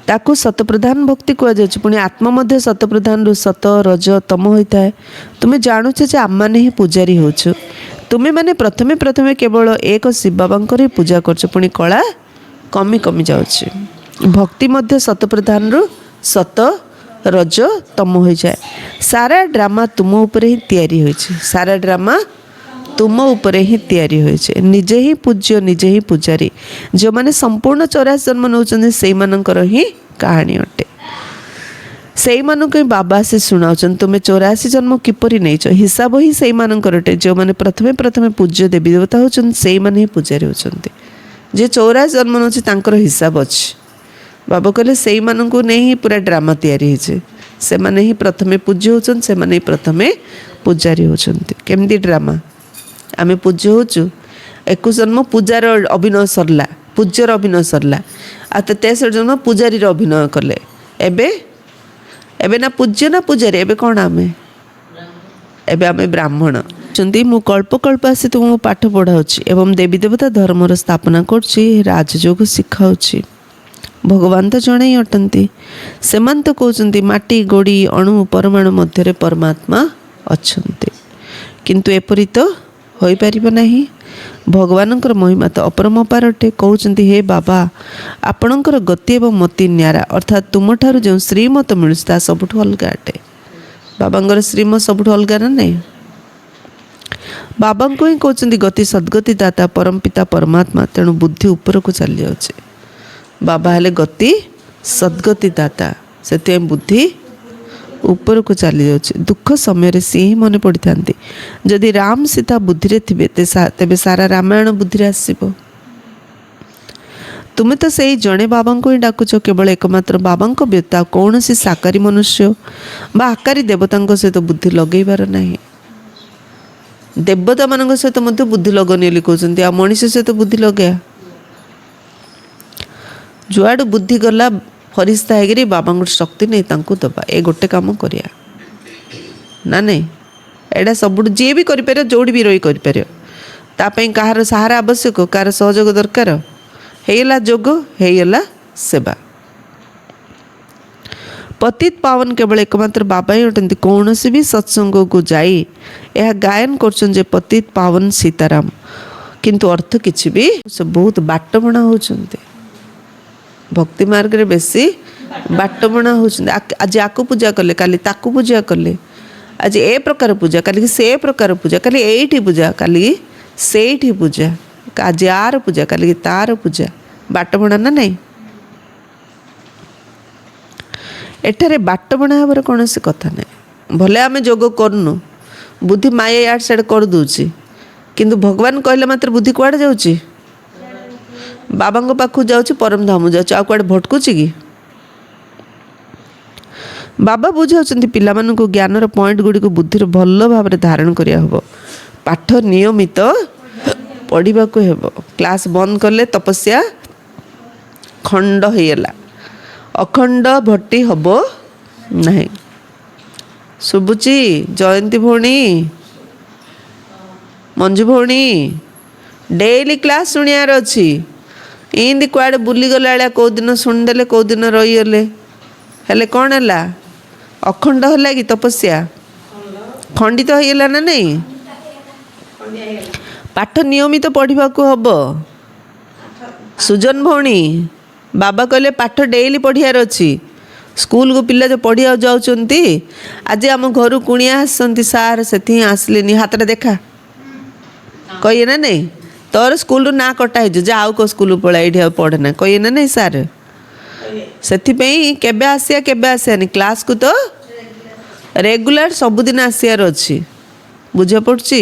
[SPEAKER 1] ତାକୁ ଶତପ୍ରଧାନ ଭକ୍ତି କୁହାଯାଉଛି। ପୁଣି ଆତ୍ମା ମଧ୍ୟ ଶତପ୍ରଧାନରୁ ସତ ରଜ ତମ ହୋଇଥାଏ। ତୁମେ ଜାଣୁଛ ଯେ ଆମମାନେ ହିଁ ପୂଜାରୀ ହେଉଛୁ। ତୁମେମାନେ ପ୍ରଥମେ ପ୍ରଥମେ କେବଳ ଏକ ଶିବ ବାବାଙ୍କର ହିଁ ପୂଜା କରୁଛ, ପୁଣି କଳା କମି କମି ଯାଉଛି। ଭକ୍ତି ମଧ୍ୟ ଶତପ୍ରଧାନରୁ ସତ ରଜ ତମ ହୋଇଯାଏ। ସାରା ଡ୍ରାମା ତୁମ ଉପରେ ହିଁ ତିଆରି ହୋଇଛି। ସାରା ଡ୍ରାମା ତୁମ ଉପରେ ହିଁ ତିଆରି ହୋଇଛି। ନିଜେ ହିଁ ପୂଜ୍ୟ, ନିଜେ ହିଁ ପୂଜାରୀ। ଯେଉଁମାନେ ସମ୍ପୂର୍ଣ୍ଣ 84 ଜନ୍ମ ନେଉଛନ୍ତି ସେଇମାନଙ୍କର ହିଁ କାହାଣୀ ଅଟେ। ସେଇମାନଙ୍କୁ ହିଁ ବାବା ଆସି ଶୁଣାଉଛନ୍ତି ତୁମେ 84 ଜନ୍ମ କିପରି ନେଇଛ। ହିସାବ ହିଁ ସେଇମାନଙ୍କର ଅଟେ। ଯେଉଁମାନେ ପ୍ରଥମେ ପ୍ରଥମେ ପୂଜ୍ୟ ଦେବୀ ଦେବତା ହେଉଛନ୍ତି ସେଇମାନେ ହିଁ ପୂଜାରୀ ହେଉଛନ୍ତି। ଯିଏ 84 ଜନ୍ମ ନେଉଛି ତାଙ୍କର ହିସାବ ଅଛି। ବାବା କହିଲେ ସେଇମାନଙ୍କୁ ନେଇ ହିଁ ପୁରା ଡ୍ରାମା ତିଆରି ହେଇଛି। ସେମାନେ ହିଁ ପ୍ରଥମେ ପୂଜ୍ୟ ହେଉଛନ୍ତି, ସେମାନେ ହିଁ ପ୍ରଥମେ ପୂଜାରୀ ହେଉଛନ୍ତି। କେମିତି ଡ୍ରାମା? ଆମେ ପୂଜ୍ୟ ହେଉଛୁ, 21 ଜନ୍ମ ପୂଜାର ଅଭିନୟ ସରିଲା, ପୂଜ୍ୟର ଅଭିନୟ ସରିଲା। ଆଉ 63 ଜନ୍ମ ପୂଜାରୀର ଅଭିନୟ କଲେ। ଏବେ ଏବେ ନା ପୂଜ୍ୟ ନା ପୂଜାରୀ, ଏବେ କ'ଣ ଆମେ? ଏବେ ଆମେ ବ୍ରାହ୍ମଣ। ମୁଁ କଳ୍ପ କଳ୍ପ ଆସି ତୁମକୁ ପାଠ ପଢ଼ାଉଛି ଏବଂ ଦେବୀ ଦେବତା ଧର୍ମର ସ୍ଥାପନା କରୁଛି, ରାଜଯୋଗ ଶିଖାଉଛି। ଭଗବାନ ତ ଜଣେ ହିଁ ଅଟନ୍ତି। ସେମାନେ ତ କହୁଛନ୍ତି ମାଟି ଗୋଡ଼ି ଅଣୁ ପରମାଣୁ ମଧ୍ୟରେ ପରମାତ୍ମା ଅଛନ୍ତି, କିନ୍ତୁ ଏପରି ତ ହୋଇପାରିବ ନାହିଁ। ଭଗବାନଙ୍କର ମହିମା ତ ଅପରମ୍ପାର ଅଟେ। କହୁଛନ୍ତି ହେ ବାବା, ଆପଣଙ୍କର ଗତି ଏବଂ ମତି ନ୍ୟାରା, ଅର୍ଥାତ୍ ତୁମଠାରୁ ଯେଉଁ ଶ୍ରୀମତ ମିଳୁଛି ତାହା ସବୁଠୁ ଅଲଗା ଅଟେ। ବାବାଙ୍କର ଶ୍ରୀମତ ସବୁଠୁ ଅଲଗା ନା ନାହିଁ? ବାବାଙ୍କୁ ହିଁ କହୁଛନ୍ତି ଗତି ସଦ୍ଗତି ଦାତା ପରମପିତା ପରମାତ୍ମା। ତେଣୁ ବୁଦ୍ଧି ଉପରକୁ ଚାଲି ଯାଉଛି। ବାବା ହେଲେ ଗତି ସଦ୍ଗତି ଦାତା, ସେଥିପାଇଁ ବୁଦ୍ଧି ଉପରକୁ ଚାଲି ଯାଉଛି। ଦୁଃଖ ସମୟରେ ସିଏ ହିଁ ମନେ ପଡ଼ିଥାନ୍ତି। ଯଦି ରାମ ସୀତା ବୁଦ୍ଧିରେ ଥିବେ ତେବେ ସାରା ରାମାୟଣ ବୁଦ୍ଧିରେ ଆସିବ। ତୁମେ ତ ସେଇ ଜଣେ ବାବାଙ୍କୁ ହିଁ ଡାକୁଛ। କେବଳ ଏକମାତ୍ର ବାବାଙ୍କ ବ୍ୟତୀତ କୌଣସି ସାକାରୀ ମନୁଷ୍ୟ ବା ଆକାରୀ ଦେବତାଙ୍କ ସହିତ ବୁଦ୍ଧି ଲଗେଇବାର ନାହିଁ। ଦେବତାମାନଙ୍କ ସହିତ ମଧ୍ୟ ବୁଦ୍ଧି ଲଗନି ବୋଲି କହୁଛନ୍ତି, ଆଉ ମଣିଷ ସହିତ ବୁଦ୍ଧି ଲଗେଇବା? ଯୁଆଡ଼ୁ ବୁଦ୍ଧି ଗଲା ଫରିସ୍ତା ହେଇକିରି ବାବାଙ୍କ ଶକ୍ତି ନେଇ ତାଙ୍କୁ ଦେବା, ଏ ଗୋଟେ କାମ କରିବା ନା ନାହିଁ? ଏଇଟା ସବୁଠୁ ଯିଏ ବି କରିପାରିବ, ଯେଉଁଠି ବି ରହି କରିପାରିବ। ତା ପାଇଁ କାହାର ସାହାରା ଆବଶ୍ୟକ, କାହାର ସହଯୋଗ ଦରକାର। ହେଇଗଲା ଯୋଗ, ହେଇଗଲା ସେବା। ପତିତ ପାବନ କେବଳ ଏକମାତ୍ର ବାବା ହିଁ ଅଟନ୍ତି। କୌଣସି ବି ସତ୍ସଙ୍ଗକୁ ଯାଇ ଏହା ଗାୟନ କରୁଛନ୍ତି ଯେ ପତିତ ପାବନ ସୀତାରାମ, କିନ୍ତୁ ଅର୍ଥ କିଛି ବି ସେ ବହୁତ ବାଟବଣା ହେଉଛନ୍ତି। ଭକ୍ତି ମାର୍ଗରେ ବେଶୀ ବାଟବଣା ହେଉଛନ୍ତି। ଆଜି ଆକୁ ପୂଜା କଲେ, କାଲି ତାକୁ ପୂଜା କଲେ। ଆଜି ଏ ପ୍ରକାର ପୂଜା, କାଲିକି ସେ ପ୍ରକାର ପୂଜା, କାଲି ଏଇଠି ପୂଜା, କାଲି ସେଇଠି ପୂଜା। ଆଜି ଆର ପୂଜା, କାଲିକି ତାର ପୂଜା। ବାଟବଣା ନା ନାହିଁ? ଏଠାରେ ବାଟବଣା ହେବାର କୌଣସି କଥା ନାହିଁ। ଭଲେ ଆମେ ଯୋଗ କରୁନୁ, ବୁଦ୍ଧି ମାୟା ଇଆଡ଼େ ସିଆଡ଼େ କରିଦେଉଛି, କିନ୍ତୁ ଭଗବାନ କହିଲେ ମାତ୍ର ବୁଦ୍ଧି କୁଆଡ଼େ ଯାଉଛି? ବାବାଙ୍କ ପାଖକୁ ଯାଉଛି, ପରମଧାମ ଯାଉଛି, ଆଉ କୁଆଡ଼େ ଭଟକୁଛି କି? ବାବା ବୁଝାଉଛନ୍ତି ପିଲାମାନଙ୍କୁ ଜ୍ଞାନର ପଏଣ୍ଟ ଗୁଡ଼ିକୁ ବୁଦ୍ଧିରେ ଭଲ ଭାବରେ ଧାରଣ କରିବା ହେବ। ପାଠ ନିୟମିତ ପଢ଼ିବାକୁ ହେବ। କ୍ଲାସ୍ ବନ୍ଦ କଲେ ତପସ୍ୟା ଖଣ୍ଡ ହେଇଗଲା, ଅଖଣ୍ଡ ଭଟ୍ଟି ହେବ ନାହିଁ। ଶୁଭୁଛି? ଜୟନ୍ତୀ ଭଉଣୀ, ମଞ୍ଜୁ ଭଉଣୀ, ଡେଲି କ୍ଲାସ୍ ଶୁଣିବାର ଅଛି। ଏମିତି କୁଆଡ଼େ ବୁଲିଗଲା ଭଳିଆ କେଉଁଦିନ ଶୁଣିଦେଲେ, କେଉଁଦିନ ରହିଗଲେ। ହେଲେ କ'ଣ ହେଲା? ଅଖଣ୍ଡ ହେଲା କି ତପସ୍ୟା? ଖଣ୍ଡିତ ହେଇଗଲା ନା ନାହିଁ? ପାଠ ନିୟମିତ ପଢ଼ିବାକୁ ହେବ। ସୁଜନ ଭଉଣୀ, ବାବା କହିଲେ ପାଠ ଡେଲି ପଢ଼ିବାର ଅଛି। ସ୍କୁଲକୁ ପିଲା ଯେଉଁ ପଢ଼ିବାକୁ ଯାଉଛନ୍ତି, ଆଜି ଆମ ଘରୁ କୁଣିଆ ଆସିଛନ୍ତି ସାର୍, ସେଥିପାଇଁ ଆସିଲେନି, ହାତଟା ଦେଖା କହିବେ ନା ନାହିଁ? ତୋର ସ୍କୁଲରୁ ନାଁ କଟା ହେଇଯିବ, ଯା ଆଉ କେଉଁ ସ୍କୁଲକୁ ପଳା, ଏଇଠି ଆଉ ପଢ଼େ ନା କହିବେ ନା ନାହିଁ ସାର୍? ସେଥିପାଇଁ କେବେ ଆସିବାନି କ୍ଲାସ୍କୁ ତ ରେଗୁଲାର ସବୁଦିନ ଆସିବାର ଅଛି। ବୁଝା ପଡ଼ୁଛି?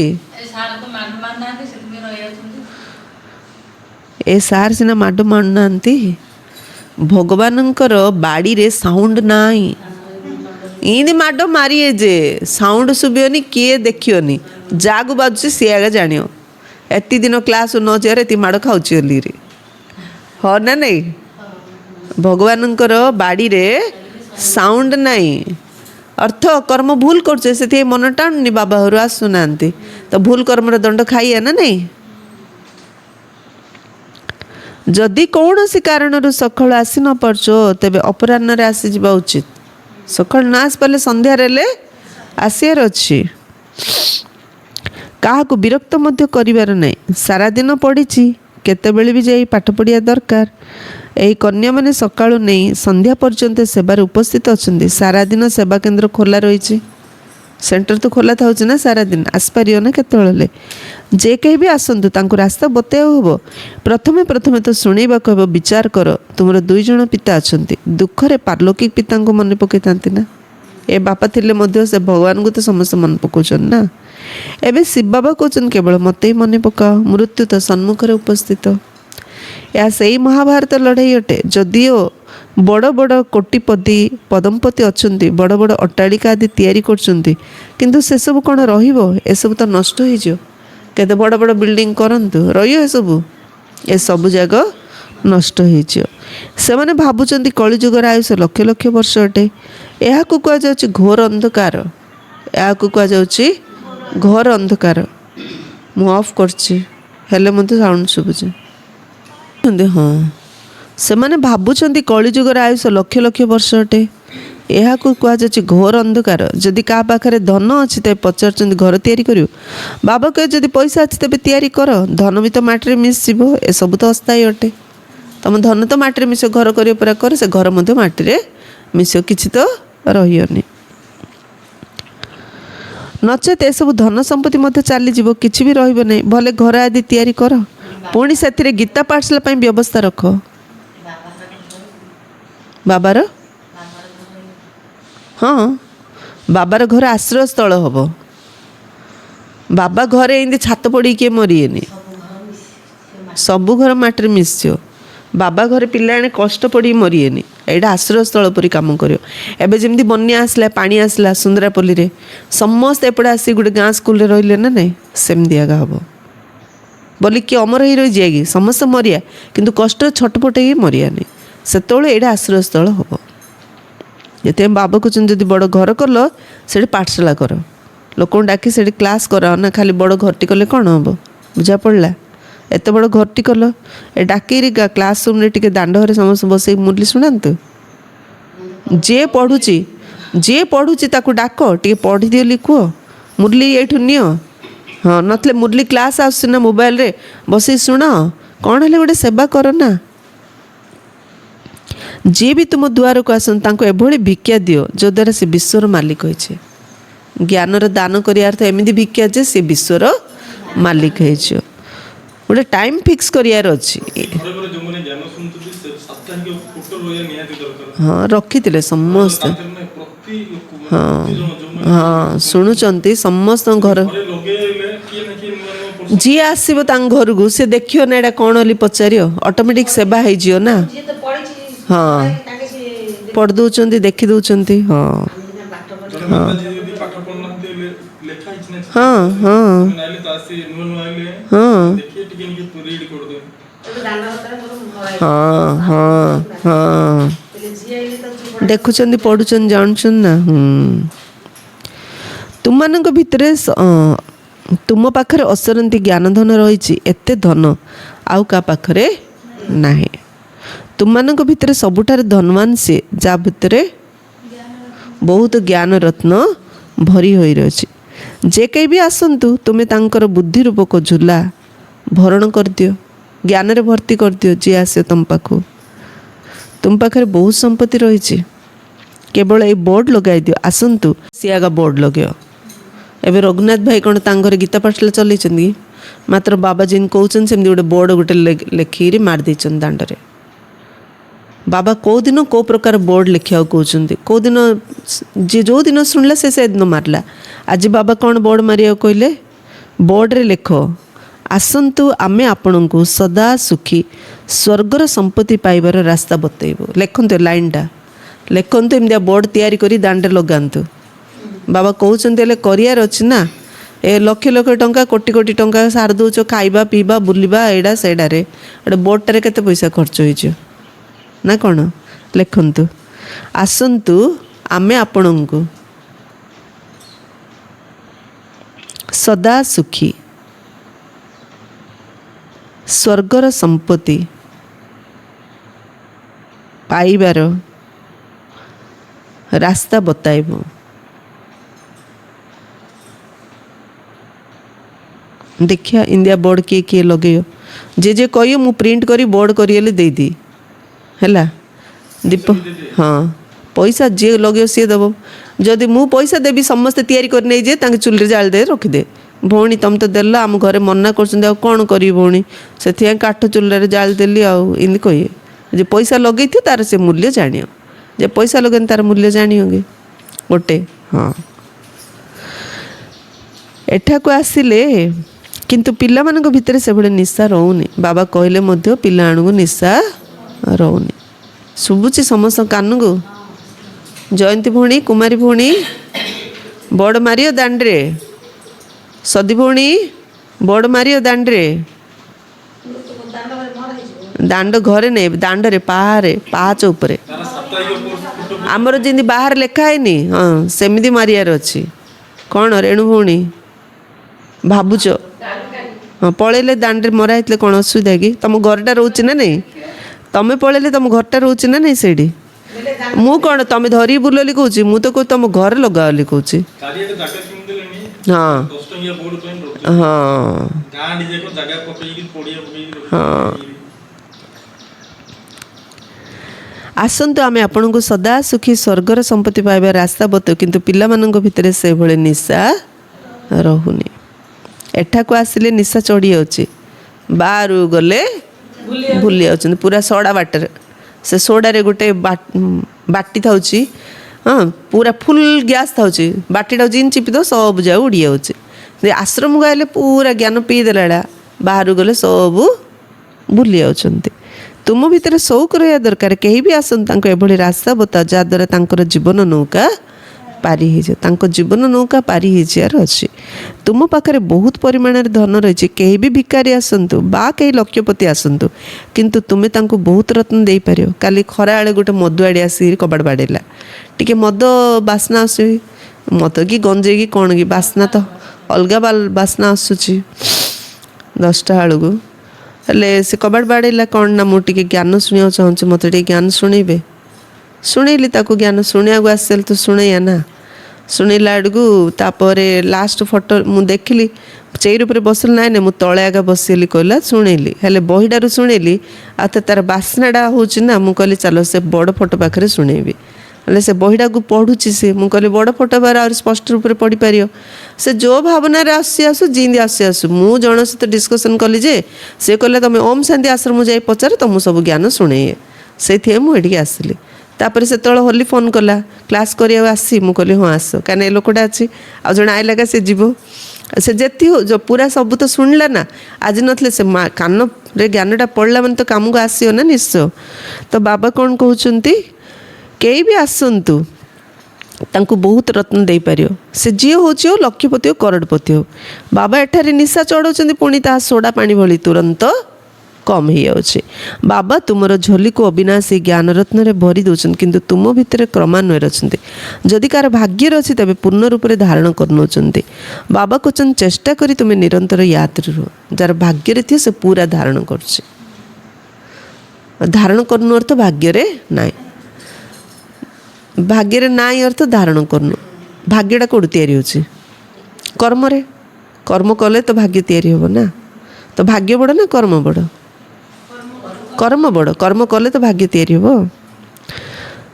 [SPEAKER 1] ଏ ସାର୍ ସିନା ମାଡ଼ ମାରୁନାହାନ୍ତି, ଭଗବାନଙ୍କର ବାଡ଼ିରେ ସାଉଣ୍ଡ ନାହିଁ। ଇନ୍ତି ମାଡ଼ ମାରିଏ ଯେ ସାଉଣ୍ଡ ଶୁଭିବନି, କିଏ ଦେଖିବନି, ଯାହାକୁ ବାଜୁଛି ସିଏ ଆଗେ ଜାଣିବ ଏତି ଦିନ କ୍ଲାସ୍ ନ ଯିବାରେ ଏତି ମାଡ଼ ଖାଉଛି ବୋଲିରେ। ହଁ ନା ନାଇଁ? ଭଗବାନଙ୍କର ବାଡ଼ିରେ ସାଉଣ୍ଡ ନାହିଁ। ଅର୍ଥ କର୍ମ ଭୁଲ କରୁଛେ, ସେଥିପାଇଁ ମନ ଟାଣୁନି, ବାବା ଘରୁ ଆସୁନାହାନ୍ତି, ତ ଭୁଲ କର୍ମର ଦଣ୍ଡ ଖାଇବା ନା ନାଇଁ? ଯଦି କୌଣସି କାରଣରୁ ସକାଳୁ ଆସି ନ ପାରୁଛ, ତେବେ ଅପରାହ୍ନରେ ଆସିଯିବା ଉଚିତ। ସକାଳୁ ନ ଆସିପାରିଲେ ସନ୍ଧ୍ୟାରେ ହେଲେ ଆସିବାର ଅଛି। କାହାକୁ ବିରକ୍ତ ମଧ୍ୟ କରିବାର ନାହିଁ। ସାରାଦିନ ପଡ଼ିଛି, କେତେବେଳେ ବି ଯାଇ ପାଠ ପଢ଼ିବା ଦରକାର। ଏହି କନ୍ୟାମାନେ ସକାଳୁ ନେଇ ସନ୍ଧ୍ୟା ପର୍ଯ୍ୟନ୍ତ ସେବାରେ ଉପସ୍ଥିତ ଅଛନ୍ତି। ସାରାଦିନ ସେବା କେନ୍ଦ୍ର ଖୋଲା ରହିଛି, ସେଣ୍ଟର ତ ଖୋଲା ଥାଉଛି ନା ସାରାଦିନ, ଆସିପାରିବ ନା କେତେବେଳେ ହେଲେ। ଯେ କେହି ବି ଆସନ୍ତୁ ତାଙ୍କୁ ରାସ୍ତା ବତେଇବାକୁ ହେବ। ପ୍ରଥମେ ତ ଶୁଣେଇବାକୁ ହେବ। ବିଚାର କର, ତୁମର 2 ଜଣ ପିତା ଅଛନ୍ତି। ଦୁଃଖରେ ପାରଲୌକିକ ପିତାଙ୍କୁ ମନେ ପକାଇଥାନ୍ତି ନା? ଏ ବାପା ଥିଲେ ମଧ୍ୟ ସେ ଭଗବାନଙ୍କୁ ତ ସମସ୍ତେ ମନେ ପକାଉଛନ୍ତି ନା। ଏବେ ଶିବ ବାବା କହୁଛନ୍ତି କେବଳ ମୋତେ ହିଁ ମନେ ପକାଅ, ମୃତ୍ୟୁ ତ ସମ୍ମୁଖରେ ଉପସ୍ଥିତ। ଏହା ସେଇ ମହାଭାରତ ଲଢ଼େଇ ଅଟେ। ଯଦିଓ ବଡ଼ ବଡ଼ କୋଟିପତି ପଦମପତି ଅଛନ୍ତି, ବଡ଼ ବଡ଼ ଅଟ୍ଟାଳିକା ଆଦି ତିଆରି କରୁଛନ୍ତି, କିନ୍ତୁ ସେସବୁ କ'ଣ ରହିବ? ଏସବୁ ତ ନଷ୍ଟ ହେଇଯିବ। କେତେ ବଡ଼ ବଡ଼ ବିଲ୍ଡିଂ କରନ୍ତୁ, ରହିବ ଏସବୁ? ଏସବୁ ଯାକ ନଷ୍ଟ ହେଇଯିବ। ସେମାନେ ଭାବୁଛନ୍ତି କଳିଯୁଗର ଆୟୁଷ ଲକ୍ଷ ଲକ୍ଷ ବର୍ଷ ଅଟେ। ଏହାକୁ କୁହାଯାଉଛି ଘୋର ଅନ୍ଧକାର। ଏହାକୁ କୁହାଯାଉଛି ଘୋର ଅନ୍ଧକାର। ମୁଁ ଅଫ୍ କରିଛି, ହେଲେ ମୋତେ ସାଉଣ୍ଡ ଶୁଭୁଛି। ହଁ, ସେମାନେ ଭାବୁଛନ୍ତି କଳିଯୁଗର ଆୟୁଷ ଲକ୍ଷ ଲକ୍ଷ ବର୍ଷ ଅଟେ। ଏହାକୁ କୁହାଯାଉଛି ଘୋର ଅନ୍ଧକାର। ଯଦି କାହା ପାଖରେ ଧନ ଅଛି, ତେବେ ପଚାରୁଛନ୍ତି ଘର ତିଆରି କରିବୁ? ବାବା କହେ ଯଦି ପଇସା ଅଛି ତେବେ ତିଆରି କର, ଧନ ବି ତ ମାଟିରେ ମିଶିଯିବ। ଏସବୁ ତ ଅସ୍ଥାୟୀ ଅଟେ। ତମ ଧନ ତ ମାଟିରେ ମିଶିବ, ଘର କରିବା ପୁରା କର, ସେ ଘର ମଧ୍ୟ ମାଟିରେ ମିଶିବ, କିଛି ତ ରହିବନି। ନଚେତ୍ ଏସବୁ ଧନ ସମ୍ପତ୍ତି ମଧ୍ୟ ଚାଲିଯିବ, କିଛି ବି ରହିବ ନାହିଁ। ଭଲେ ଘର ଆଦି ତିଆରି କର, ପୁଣି ସେଥିରେ ଗୀତା ପାଠଶାଳା ପାଇଁ ବ୍ୟବସ୍ଥା ରଖ। ବାବାର ହଁ, ବାବାର ଘର ଆଶ୍ରୟସ୍ଥଳ ହେବ। ବାବା ଘରେ ଏମିତି ଛାତ ପଡ଼ିକି କିଏ ମରିବେନି, ସବୁ ଘର ମାଟିରେ ମିଶିଯିବ। ବାବା ଘରେ ପିଲାମାନେ କଷ୍ଟ ପଡ଼ିକି ମରିବେନି, ଏଇଟା ଆଶ୍ରୟସ୍ଥଳ ପରି କାମ କରିବ। ଏବେ ଯେମିତି ବନ୍ୟା ଆସିଲା, ପାଣି ଆସିଲା ସୁନ୍ଦରାପଲ୍ଲୀରେ, ସମସ୍ତେ ଏପଟେ ଆସିକି ଗୋଟେ ଗାଁ ସ୍କୁଲରେ ରହିଲେ ନା ନାହିଁ? ସେମିତି ଆଗା ହେବ ବୋଲି କିଏ ଅମର ହେଇ ରହିଯିବା କି? ସମସ୍ତେ ମରିବା, କିନ୍ତୁ କଷ୍ଟରେ ଛଟପଟ ହେଇକି ମରିବାନି। ସେତେବେଳେ ଏଇଟା ଆଶ୍ରୟସ୍ଥଳ ହେବ। ଯେତେବେଳେ ବାବା କହୁଛନ୍ତି ଯଦି ବଡ଼ ଘର କଲ, ସେଠି ପାଠଶାଳା କର, ଲୋକଙ୍କୁ ଡାକି ସେଠି କ୍ଲାସ୍ କରାଅ ନା। ଖାଲି ବଡ଼ ଘରଟି କଲେ କ'ଣ ହେବ? ବୁଝା ପଡ଼ିଲା? ଏତେ ବଡ଼ ଘରଟି କଲ, ଏ ଡାକିରି କ୍ଲାସ୍ ରୁମ୍ରେ ଟିକେ ଦାଣ୍ଡ ଘରେ ସମସ୍ତେ ବସେଇକି ମୁରଲି ଶୁଣାନ୍ତୁ। ଯିଏ ପଢ଼ୁଛି ତାକୁ ଡାକ, ଟିକେ ପଢ଼ିଦିଅ କୁହ, ମୁରଲି ଏଇଠୁ ନିଅ। ହଁ, ନଥିଲେ ମୁରଲି କ୍ଲାସ୍ ଆସୁଛି ନା ମୋବାଇଲରେ, ବସିକି ଶୁଣ। କ'ଣ ହେଲେ ଗୋଟେ ସେବା କର ନା। ଯିଏ ବି ତୁମ ଦୁଆରକୁ ଆସନ୍ତି ତାଙ୍କୁ ଏଭଳି ଭିକ୍ଷା ଦିଅ ଯଦ୍ୱାରା ସେ ବିଶ୍ୱର ମାଲିକ ହୋଇଛି। ଜ୍ଞାନର ଦାନ କରିବା ଅର୍ଥ ଏମିତି ଭିକ୍ଷା ଯେ ସେ ବିଶ୍ୱର ମାଲିକ ହେଇଯିବ। ଗୋଟେ ଟାଇମ୍ ଫିକ୍ସ କରିବାର ଅଛି। ହଁ, ରଖିଥିଲେ ସମସ୍ତେ। ହଁ ହଁ, ଶୁଣୁଛନ୍ତି ସମସ୍ତଙ୍କ ଘର। ଯିଏ ଆସିବ ତାଙ୍କ ଘରକୁ ସେ ଦେଖିବ ନା ଏଇଟା କ'ଣ ବୋଲି ପଚାରିବ, ଅଟୋମେଟିକ୍ ସେବା ହେଇଯିବ ନା। ହଁ, ପଢ଼ି ଦେଉଛନ୍ତି, ଦେଖି ଦେଉଛନ୍ତି। ହଁ ହଁ ହଁ ହଁ ହଁ ହଁ ହଁ ହଁ, ଦେଖୁଛନ୍ତି, ପଢ଼ୁଛନ୍ତି, ଜାଣୁଛନ୍ତି ନା। ତୁମମାନଙ୍କ ଭିତରେ ତୁମ ପାଖରେ ଅସରନ୍ତି ଜ୍ଞାନଧନ ରହିଛି। ଏତେ ଧନ ଆଉ କାହା ପାଖରେ ନାହିଁ। ତୁମମାନଙ୍କ ଭିତରେ ସବୁଠାରୁ ଧନବାନ ସିଏ, ଯାହା ଭିତରେ ବହୁତ ଜ୍ଞାନ ରତ୍ନ ଭରି ହୋଇ ରହିଛି। ଯେ କେହି ବି ଆସନ୍ତୁ, ତୁମେ ତାଙ୍କର ବୁଦ୍ଧି ରୂପକ ଝୁଲା ଭରଣ କରିଦିଅ, ଜ୍ଞାନରେ ଭର୍ତ୍ତି କରିଦିଅ। ଯିଏ ଆସିବ ତମ ପାଖକୁ, ତୁମ ପାଖରେ ବହୁତ ସମ୍ପତ୍ତି ରହିଛି, କେବଳ ଏଇ ବୋର୍ଡ଼ ଲଗାଇ ଦିଅ, ଆସନ୍ତୁ। ସିଏ ଆଗ ବୋର୍ଡ଼ ଲଗାଇବ। ଏବେ ରଘୁନାଥ ଭାଇ କ'ଣ ତାଙ୍କ ଘରେ ଗୀତା ପାଠଶାଳା ଚଲେଇଛନ୍ତି କି? ମାତ୍ର ବାବା ଯେମିତି କହୁଛନ୍ତି ସେମିତି ଗୋଟେ ବୋର୍ଡ଼ ଗୋଟେ ଲେଖିକିରି ମାରି ଦେଇଛନ୍ତି ଦାଣ୍ଡରେ। बाबा कौ दिन कौ प्रकार बोर्ड लिखा कहते कौ दिन जी जो दिन शुणला से दिन मारला आज बाबा कौन बोर्ड मारिया कहले बोर्ड रे लेख आसतु आमे आपण को सदा सुखी स्वर्गर संपत्ति पाइबार रास्ता बतैबू लिखते लाइनटा लिखते एमती बोर्ड तैयारी करी दांडे लगातु बाबा कहते करार अच्छी ना ए लक्ष लक्ष टंका कोटी कोटी टंका सार दौच खाइबा पीवा बुलवा एडा सेडारे एडा बोर्डटारे केते पैसा खर्च होइछ ना कौन लिखतु आसतु आमे आपण को सदा सुखी स्वर्गर संपत्ति पाइबार रास्ता बताइबो देखिया इंडिया बोर्ड किए किए लगे जे कहियो मु प्रिंट करी बोर्ड करिए दे दी हैला दीप हाँ पैसा जे लगे सी दब जदि मु पैसा देवी समस्ते तैयारी कर नहीं जे तांके चुल्ली जाल दे रखिदे भौणी तुम तो देल आम घरे मना कर कौन करी भौणी से काठ चुल्लारे जाल देली आम कहे जे पैसा लगे थी तार से मूल्य जान जे पैसा लगे तार मूल्य जानियोगे गोटे हाँ एठा को आसिले किंतु पिला मानक भितर से भले निशा रोनी बाबा कहले मध्य पिला को निशा रोनी शुभुची समस्त कान को जयंती भौणी कुमारी भौणी बड़ मारियो दांडे सदी भौणी बड़ मारियो दांडे दांड घरे नहीं दांड रे पाहाच उपरे आमर जिंदी बाहर लेखा है हाँ सेमती मारियार अच्छी कौन रेणु भौणी भावुच हाँ पलैले दांडे मरा होते कौन असुविधा कि तुम घरटा रोचे ना नहीं तुम पलैले तुम घरटा रोचे ना नहीं से मु कौन तुम धरी बुलली कौच मु तो कह तुम घर लगा बोली कौच हाँ हाँ हाँ आसतु आमे आपण को सदा सुखी स्वर्गर संपत्ति पाइबा रास्ता बतौ किंतु पिला मानक भितर से भले निशा रहुनी एठा को आसिले निशा चढ़ी जाउची बाहर गले भूली जाउछन पूरा सोडा वाटर से सोडा रे गोटे बाटी थाउची हाँ पूरा फुल गैस थाउची बाटीटा जिन चिपी दो सब जाऊ उड़ी जाउची आश्रम गले पूरा ज्ञान पी देला बाहर गले सब भूली जाउछंती तुम भितर शौक रहा दरकार कहीं भी आसत एभली रास्ता बता जहाद्वारा तांकर जीवन नौका पारी हो जीवन नौका पारी होजार अच्छी तुम पाखे बहुत परिमाण धन रही कहीं भी भिकारी आसतु बा कहीं लक्षपति आसतु किंतु तुम्हें तांको बहुत रत्न दे पार काली खरा आड़े गोटे मधुआड़ी आसी कबाड़ बाड़ेला टिके मद बास्ना आस मद कि गंजे कि कौन कि बास्ना तो अलग बास्ना आसूची 10टा बेलू हेले से कबाड़ बाड़ेला कौन ना मुझे ज्ञान शुणा चाहूँ मत ज्ञान शुणेबे शुणेली ताको ज्ञान शुणा आसल तो शुणैया ना शुणला आड़ू तापर लास्ट फोटो मु देखली चेयर पर बसल ना ना मुझे तले आगा बसली कहला शुणेली हेले बहीडारू शुणेली आ तार बास्नाटा हूँ ना मुझे कहली चलो से बड़ फोटो पाखे शुणेबी हेले से बहीटा को पढ़ुची से मुझे कहली बड़ फोटो बार आ स्पष्ट रूप से पढ़ी पार से जो भावना आसी आसू जिंदी आसी आसू मु जन सहित डिस्कसन कली जे से कहला तुम ओम शांति आश्रम जाए पचार तुम सब ज्ञान शुणेये से मुझे आसली तापर से तल होली फोन कला क्लास करिया आसी मु कहली हाँ आस कहीं ए लोकटा अच्छी आ जन आइलागा से जीव से जेती हो जो पूरा सब तो शुणला ना आज नथले से कान रे ज्ञानटा पढ़ला मन तो काम को आसियो ना निश्चय तो बाबा कौन कहते कई भी आसतु तांको बहुत रत्न दे पारियो से जी हो लक्षपति हो करोड़पति हो बाबा एठारे निशा चढ़ाउछन्ति पुणी ता सोडा पानी भली तुरंत कम हो जाउछि बाबा तुमर झोली को अविनाशी ज्ञान रत्न रे भरी दउछन किंतु तुम भितर क्रमान्वय रछन्ति जदि कार भाग्य रछि तबे पूर्ण रूप रे धारण करनोछन्ति बाबा कोचन चेष्टा करी तुमे निरंतर याद रहो जार भाग्य रे थी से पूरा धारण करछि धारण करनो अर्थ भाग्य रे नाय भाग्य रे नाय अर्थ धारण करनो भाग्यटा कोड तयारी होछि कर्म रे कर्म कले तो भाग्य तयारी होबो ना तो भाग्य बड़ ना कर्म बड़ कर्म बड़ कर्म कले तो भाग्य तैयारी हो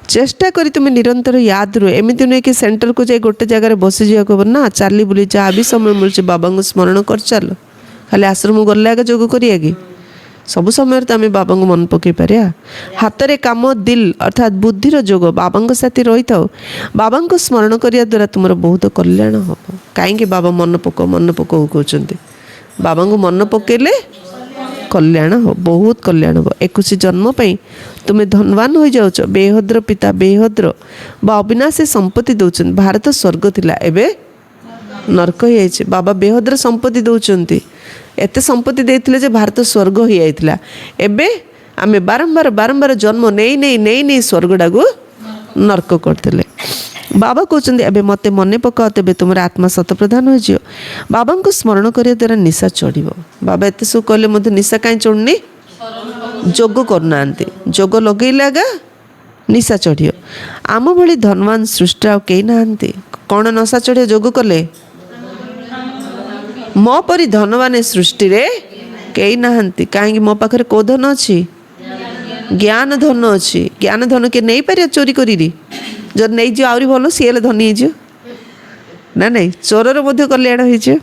[SPEAKER 1] चेष्टा करी तुम्हें निरंतर याद रो एमती नुहे कि सेंटर को जाए गोटे जगह बसी जा ना चली बुली जहाँ भी समय मिलूँ बाबा को स्मरण कर चल खाली आश्रम गले आगे जोग करिए कि ସବୁ ସମୟରେ ତ ଆମେ ବାବାଙ୍କୁ ମନେ ପକାଇ ପାରିବା। ହାତରେ କାମ ଦିଲ ଅର୍ଥାତ୍ ବୁଦ୍ଧିର ଯୋଗ ବାବାଙ୍କ ସାଥି ରହିଥାଉ। ବାବାଙ୍କୁ ସ୍ମରଣ କରିବା ଦ୍ୱାରା ତୁମର ବହୁତ କଲ୍ୟାଣ ହେବ। କାହିଁକି ବାବା ମନେ ପକାଉ କହୁଛନ୍ତି? ବାବାଙ୍କୁ ମନେ ପକାଇଲେ କଲ୍ୟାଣ ହେବ, ବହୁତ କଲ୍ୟାଣ ହେବ। 21 ଜନ୍ମ ପାଇଁ ତୁମେ ଧନବାନ ହୋଇଯାଉଛ। ବେହଦ୍ର ପିତା ବେହଦ୍ର ବା ଅବିନାଶୀ ସମ୍ପତ୍ତି ଦେଉଛନ୍ତି। ଭାରତ ସ୍ୱର୍ଗ ଥିଲା, ଏବେ ନର୍କ ହେଇଯାଇଛି। ବାବା ବେହଦ୍ର ସମ୍ପତ୍ତି ଦେଉଛନ୍ତି। ଏତେ ସମ୍ପତ୍ତି ଦେଇଥିଲେ ଯେ ଭାରତ ସ୍ୱର୍ଗ ହେଇଯାଇଥିଲା। ଏବେ ଆମେ ବାରମ୍ବାର ଜନ୍ମ ନେଇ ସ୍ୱର୍ଗଟାକୁ ନର୍କ କରିଥିଲେ। ବାବା କହୁଛନ୍ତି ଏବେ ମୋତେ ମନେ ପକାଅ, ତେବେ ତୁମର ଆତ୍ମା ଶତପ୍ରଧାନ ହୋଇଯିବ। ବାବାଙ୍କୁ ସ୍ମରଣ କରିବା ଦ୍ୱାରା ନିଶା ଚଢ଼ିବ। ବାବା ଏତେ ସବୁ କହିଲେ ମଧ୍ୟ ନିଶା କାହିଁ ଚଢ଼ୁନି? ଯୋଗ କରୁନାହାନ୍ତି। ଯୋଗ ଲଗେଇଲେ ଆଗା ନିଶା ଚଢ଼ିବ। ଆମ ଭଳି ଧନବାନ ସୃଷ୍ଟି ଆଉ କେହି ନାହାନ୍ତି। କ'ଣ ନଶା ଚଢ଼ିବ ଯୋଗ କଲେ? ମୋ ପରି ଧନବାନ ଏ ସୃଷ୍ଟିରେ କେହି ନାହାନ୍ତି। କାହିଁକି? ମୋ ପାଖରେ କେଉଁ ଧନ ଅଛି? ଜ୍ଞାନ ଧନ ଅଛି। ଜ୍ଞାନ ଧନ କିଏ ନେଇପାରିବ ଚୋରି କରିରି? ଯଦି ନେଇଯିବ ଆହୁରି ଭଲ, ସିଏ ହେଲେ ଧନୀ ହେଇଯିବ ନା ନାଇଁ? ଚୋରର ମଧ୍ୟ କଲ୍ୟାଣ ହେଇଯିବ।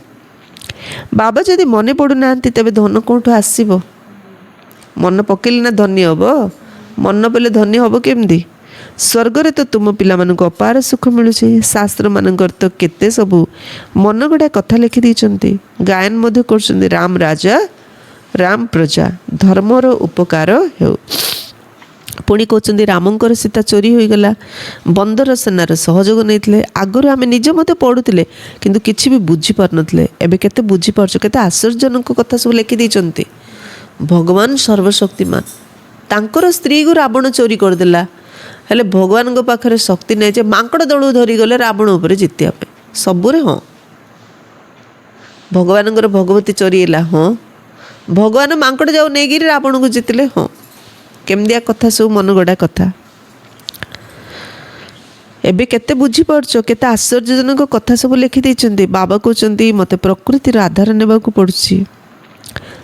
[SPEAKER 1] ବାବା ଯଦି ମନେ ପଡ଼ୁନାହାନ୍ତି ତେବେ ଧନ କେଉଁଠୁ ଆସିବ? ମନେ ପକେଇଲେ ନା ଧନୀ ହେବ। ମନେ ପଡ଼ିଲେ ଧନୀ ହେବ କେମିତି? ସ୍ୱର୍ଗରେ ତ ତୁମ ପିଲାମାନଙ୍କୁ ଅପାର ସୁଖ ମିଳୁଛି। ଶାସ୍ତ୍ରମାନଙ୍କର ତ କେତେ ସବୁ ମନଗଢ଼ା କଥା ଲେଖିଦେଇଛନ୍ତି। ଗାୟନ ମଧ୍ୟ କରୁଛନ୍ତି, ରାମ ରାଜା ରାମ ପ୍ରଜା, ଧର୍ମର ଉପକାର ହେଉ। ପୁଣି କହୁଛନ୍ତି ରାମଙ୍କର ସୀତା ଚୋରି ହୋଇଗଲା, ବନ୍ଦର ସେନାର ସହଯୋଗ ନେଇଥିଲେ। ଆଗରୁ ଆମେ ନିଜେ ମଧ୍ୟ ପଢ଼ୁଥିଲେ କିନ୍ତୁ କିଛି ବି ବୁଝିପାରୁନଥିଲେ। ଏବେ କେତେ ବୁଝିପାରୁଛୁ। କେତେ ଆଶ୍ଚର୍ଯ୍ୟଜନକ କଥା ସବୁ ଲେଖିଦେଇଛନ୍ତି। ଭଗବାନ ସର୍ବଶକ୍ତିମାନ, ତାଙ୍କର ସ୍ତ୍ରୀକୁ ରାବଣ ଚୋରି କରିଦେଲା, ହେଲେ ଭଗବାନଙ୍କ ପାଖରେ ଶକ୍ତି ନାହିଁ ଯେ ମାଙ୍କଡ଼ ଦଳକୁ ଧରିଗଲେ ରାବଣ ଉପରେ ଜିତିବା ପାଇଁ। ସବୁରେ ହଁ। ଭଗବାନଙ୍କର ଭଗବତୀ ଚୋରି ହେଲା, ହଁ। ଭଗବାନ ମାଙ୍କଡ଼ ଯାଉ ନେଇକିରି ରାବଣକୁ ଜିତିଲେ, ହଁ। କେମିତିଆ କଥା ସବୁ, ମନଗଢ଼ା କଥା। ଏବେ କେତେ ବୁଝିପାରୁଛ? କେତେ ଆଶ୍ଚର୍ଯ୍ୟଜନକ କଥା ସବୁ ଲେଖିଦେଇଛନ୍ତି। ବାବା କହୁଛନ୍ତି ମୋତେ ପ୍ରକୃତିର ଆଧାର ନେବାକୁ ପଡ଼ୁଛି।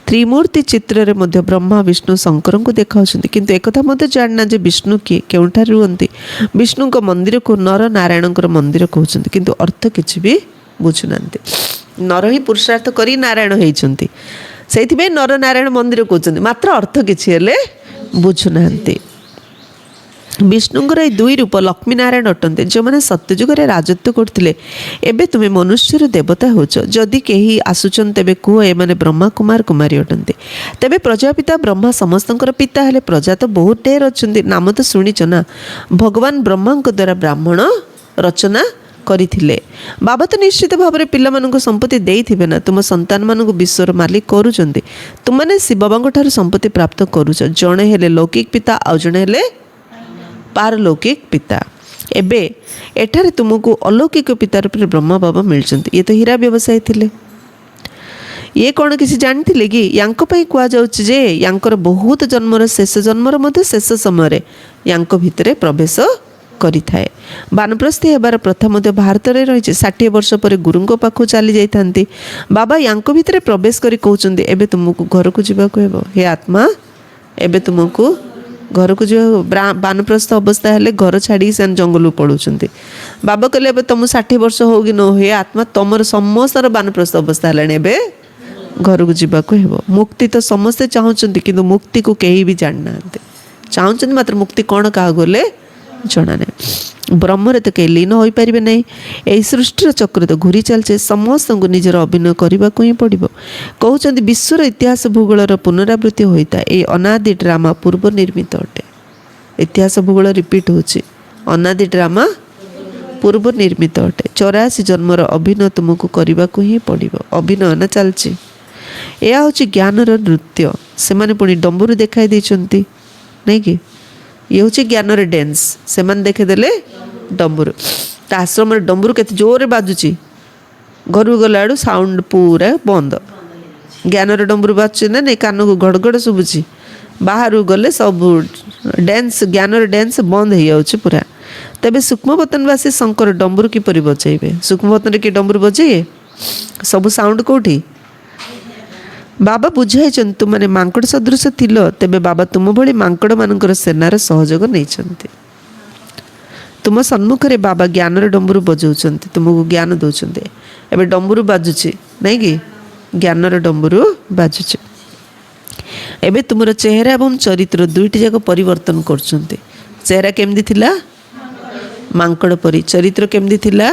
[SPEAKER 1] ତ୍ରିମୂର୍ତ୍ତି ଚିତ୍ରରେ ମଧ୍ୟ ବ୍ରହ୍ମା ବିଷ୍ଣୁ ଶଙ୍କରଙ୍କୁ ଦେଖାଉଛନ୍ତି, କିନ୍ତୁ ଏକଥା ମଧ୍ୟ ଜାଣିନା ଯେ ବିଷ୍ଣୁ କିଏ, କେଉଁଠାରେ ରୁହନ୍ତି। ବିଷ୍ଣୁଙ୍କ ମନ୍ଦିରକୁ ନର ନାରାୟଣଙ୍କର ମନ୍ଦିର କହୁଛନ୍ତି, କିନ୍ତୁ ଅର୍ଥ କିଛି ବି ବୁଝୁନାହାନ୍ତି। ନର ହିଁ ପୁରୁଷାର୍ଥ କରି ନାରାୟଣ ହେଇଛନ୍ତି, ସେଇଥିପାଇଁ ନର ନାରାୟଣ ମନ୍ଦିର କହୁଛନ୍ତି, ମାତ୍ର ଅର୍ଥ କିଛି ହେଲେ ବୁଝୁନାହାନ୍ତି। ବିଷ୍ଣୁଙ୍କର ଏହି ଦୁଇ ରୂପ ଲକ୍ଷ୍ମୀ ନାରାୟଣ ଅଟନ୍ତି, ଯେଉଁମାନେ ସତ୍ୟଯୁଗରେ ରାଜତ୍ୱ କରୁଥିଲେ। ଏବେ ତୁମେ ମନୁଷ୍ୟର ଦେବତା ହେଉଛ। ଯଦି କେହି ଆସୁଛନ୍ତି ତେବେ କୁହ ଏମାନେ ବ୍ରହ୍ମା କୁମାର କୁମାରୀ ଅଟନ୍ତି। ତେବେ ପ୍ରଜାପିତା ବ୍ରହ୍ମା ସମସ୍ତଙ୍କର ପିତା ହେଲେ। ପ୍ରଜା ତ ବହୁତ ଢେର ଅଛନ୍ତି, ନାମ ତ ଶୁଣିଛ ନା। ଭଗବାନ ବ୍ରହ୍ମାଙ୍କ ଦ୍ୱାରା ବ୍ରାହ୍ମଣ ରଚନା କରିଥିଲେ। ବାବା ତ ନିଶ୍ଚିତ ଭାବରେ ପିଲାମାନଙ୍କୁ ସମ୍ପତ୍ତି ଦେଇଥିବେ ନା। ତୁମ ସନ୍ତାନମାନଙ୍କୁ ବିଶ୍ୱର ମାଲିକ କରୁଛନ୍ତି। ତୁମମାନେ ଶିବ ବାବାଙ୍କ ଠାରୁ ସମ୍ପତ୍ତି ପ୍ରାପ୍ତ କରୁଛ। ଜଣେ ହେଲେ ଲୌକିକ ପିତା, ଆଉ ଜଣେ ହେଲେ ପାରଲୌକିକ ପିତା। ଏବେ ଏଠାରେ ତୁମକୁ ଅଲୌକିକ ପିତା ରୂପରେ ବ୍ରହ୍ମା ବାବା ମିଳିଛନ୍ତି। ଇଏ ତ ହୀରା ବ୍ୟବସାୟୀ ଥିଲେ। ଇଏ କ'ଣ କିଛି ଜାଣିଥିଲେ କି? ୟାଙ୍କ ପାଇଁ କୁହାଯାଉଛି ଯେ ୟାଙ୍କର ବହୁତ ଜନ୍ମର ଶେଷ ଜନ୍ମର ମଧ୍ୟ ଶେଷ ସମୟରେ ୟାଙ୍କ ଭିତରେ ପ୍ରବେଶ କରିଥାଏ। ବାନପ୍ରସ୍ଥୀ ହେବାର ପ୍ରଥା ମଧ୍ୟ ଭାରତରେ ରହିଛି। 60 ବର୍ଷ ପରେ ଗୁରୁଙ୍କ ପାଖକୁ ଚାଲି ଯାଇଥାନ୍ତି। ବାବା ୟାଙ୍କ ଭିତରେ ପ୍ରବେଶ କରି କହୁଛନ୍ତି ଏବେ ତୁମକୁ ଘରକୁ ଯିବାକୁ ହେବ। ହେ ଆତ୍ମା, ଏବେ ତୁମକୁ ଘରକୁ ଯିବା। ବାନପ୍ରସ୍ଥ ଅବସ୍ଥା ହେଲେ ଘର ଛାଡ଼ିକି ସେମାନେ ଜଙ୍ଗଲକୁ ପଳାଉଛନ୍ତି। ବାବା କହିଲେ ଏବେ ତୁମ 60 ବର୍ଷ ହଉ କି ନ ହଉ, ହେ ଆତ୍ମା ତମର ସମସ୍ତର ବାନପ୍ରସ୍ଥ ଅବସ୍ଥା ହେଲାଣି, ଏବେ ଘରକୁ ଯିବାକୁ ହେବ। ମୁକ୍ତି ତ ସମସ୍ତେ ଚାହୁଁଛନ୍ତି, କିନ୍ତୁ ମୁକ୍ତିକୁ କେହି ବି ଜାଣିନାହାନ୍ତି। ଚାହୁଁଛନ୍ତି ମାତ୍ର ମୁକ୍ତି କ'ଣ କାହାକୁ ହେଲେ ଜଣା ନାହିଁ। ବ୍ରହ୍ମରେ ତ କେହି ଲୀନ ହୋଇପାରିବେ ନାହିଁ। ଏହି ସୃଷ୍ଟିର ଚକ୍ର ତ ଘୁରି ଚାଲିছে, ସମସ୍ତଙ୍କୁ ନିଜର ଅଭିନୟ କରିବାକୁ ହିଁ ପଡ଼ିବ। କହୁଛନ୍ତି ବିଶ୍ୱର ଇତିହାସ ଭୂଗୋଳର ପୁନରାବୃତ୍ତି ହୋଇଥାଏ। ଏହି ଅନାଦି ଡ୍ରାମା ପୂର୍ବ ନିର୍ମିତ ଅଟେ। ଇତିହାସ ଭୂଗୋଳ ରିପିଟ୍ ହେଉଛି। ଅନାଦି ଡ୍ରାମା ପୂର୍ବ ନିର୍ମିତ ଅଟେ। 84 ଜନ୍ମର ଅଭିନୟ ତୁମକୁ କରିବାକୁ ହିଁ ପଡ଼ିବ। ଅଭିନୟ ନା ଚାଲିଛି। ଏହା ହେଉଛି ଜ୍ଞାନର ନୃତ୍ୟ। ସେମାନେ ପୁଣି ଡମ୍ବୁରୁ ଦେଖାଇ ଦେଇଛନ୍ତି, ନାଇଁ କି? ଇଏ ହେଉଛି ଜ୍ଞାନର ଡ୍ୟାନ୍ସ। ସେମାନେ ଦେଖିଦେଲେ ଡମ୍ବୁରୁ। ତା ଆଶ୍ରମରେ ଡମ୍ବୁରୁ କେତେ ଜୋରରେ ବାଜୁଛି। ଘରକୁ ଗଲାବେଳୁ ସାଉଣ୍ଡ ପୁରା ବନ୍ଦ। ଜ୍ଞାନର ଡମ୍ବୁରୁ ବାଜୁଛି ନା ନାଇଁ, କାନକୁ ଘଡ଼ଘଡ଼ ଶୁଭୁଛି। ବାହାରକୁ ଗଲେ ସବୁ ଡ୍ୟାନ୍ସ, ଜ୍ଞାନର ଡ୍ୟାନ୍ସ ବନ୍ଦ ହେଇଯାଉଛି ପୁରା। ତେବେ ସୂକ୍ଷ୍ମପତନବାସୀ ଶଙ୍କର ଡମ୍ବୁରୁ କିପରି ବଜାଇବେ? ସୂକ୍ଷ୍ମପତନରେ କି ଡମ୍ବୁରୁ ବଜାଇବେ? ସବୁ ସାଉଣ୍ଡ କେଉଁଠି? ବାବା ବୁଝାଇଛନ୍ତି ତୁମମାନେ ମାଙ୍କଡ଼ ସଦୃଶ ଥିଲ, ତେବେ ବାବା ତୁମ ଭଳି ମାଙ୍କଡ଼ମାନଙ୍କର ସେନାର ସହଯୋଗ ନେଇଛନ୍ତି। ତୁମ ସମ୍ମୁଖରେ ବାବା ଜ୍ଞାନର ଡମ୍ବୁରୁ ବଜାଉଛନ୍ତି, ତୁମକୁ ଜ୍ଞାନ ଦେଉଛନ୍ତି। ଏବେ ଡମ୍ବୁରୁ ବାଜୁଛି, ନାଇଁ କି? ଜ୍ଞାନର ଡମ୍ବୁରୁ ବାଜୁଛି। ଏବେ ତୁମର ଚେହେରା ଏବଂ ଚରିତ୍ର ଦୁଇଟି ଯାକ ପରିବର୍ତ୍ତନ କରୁଛନ୍ତି। ଚେହେରା କେମିତି ଥିଲା? ମାଙ୍କଡ଼ ପରି। ଚରିତ୍ର କେମିତି ଥିଲା?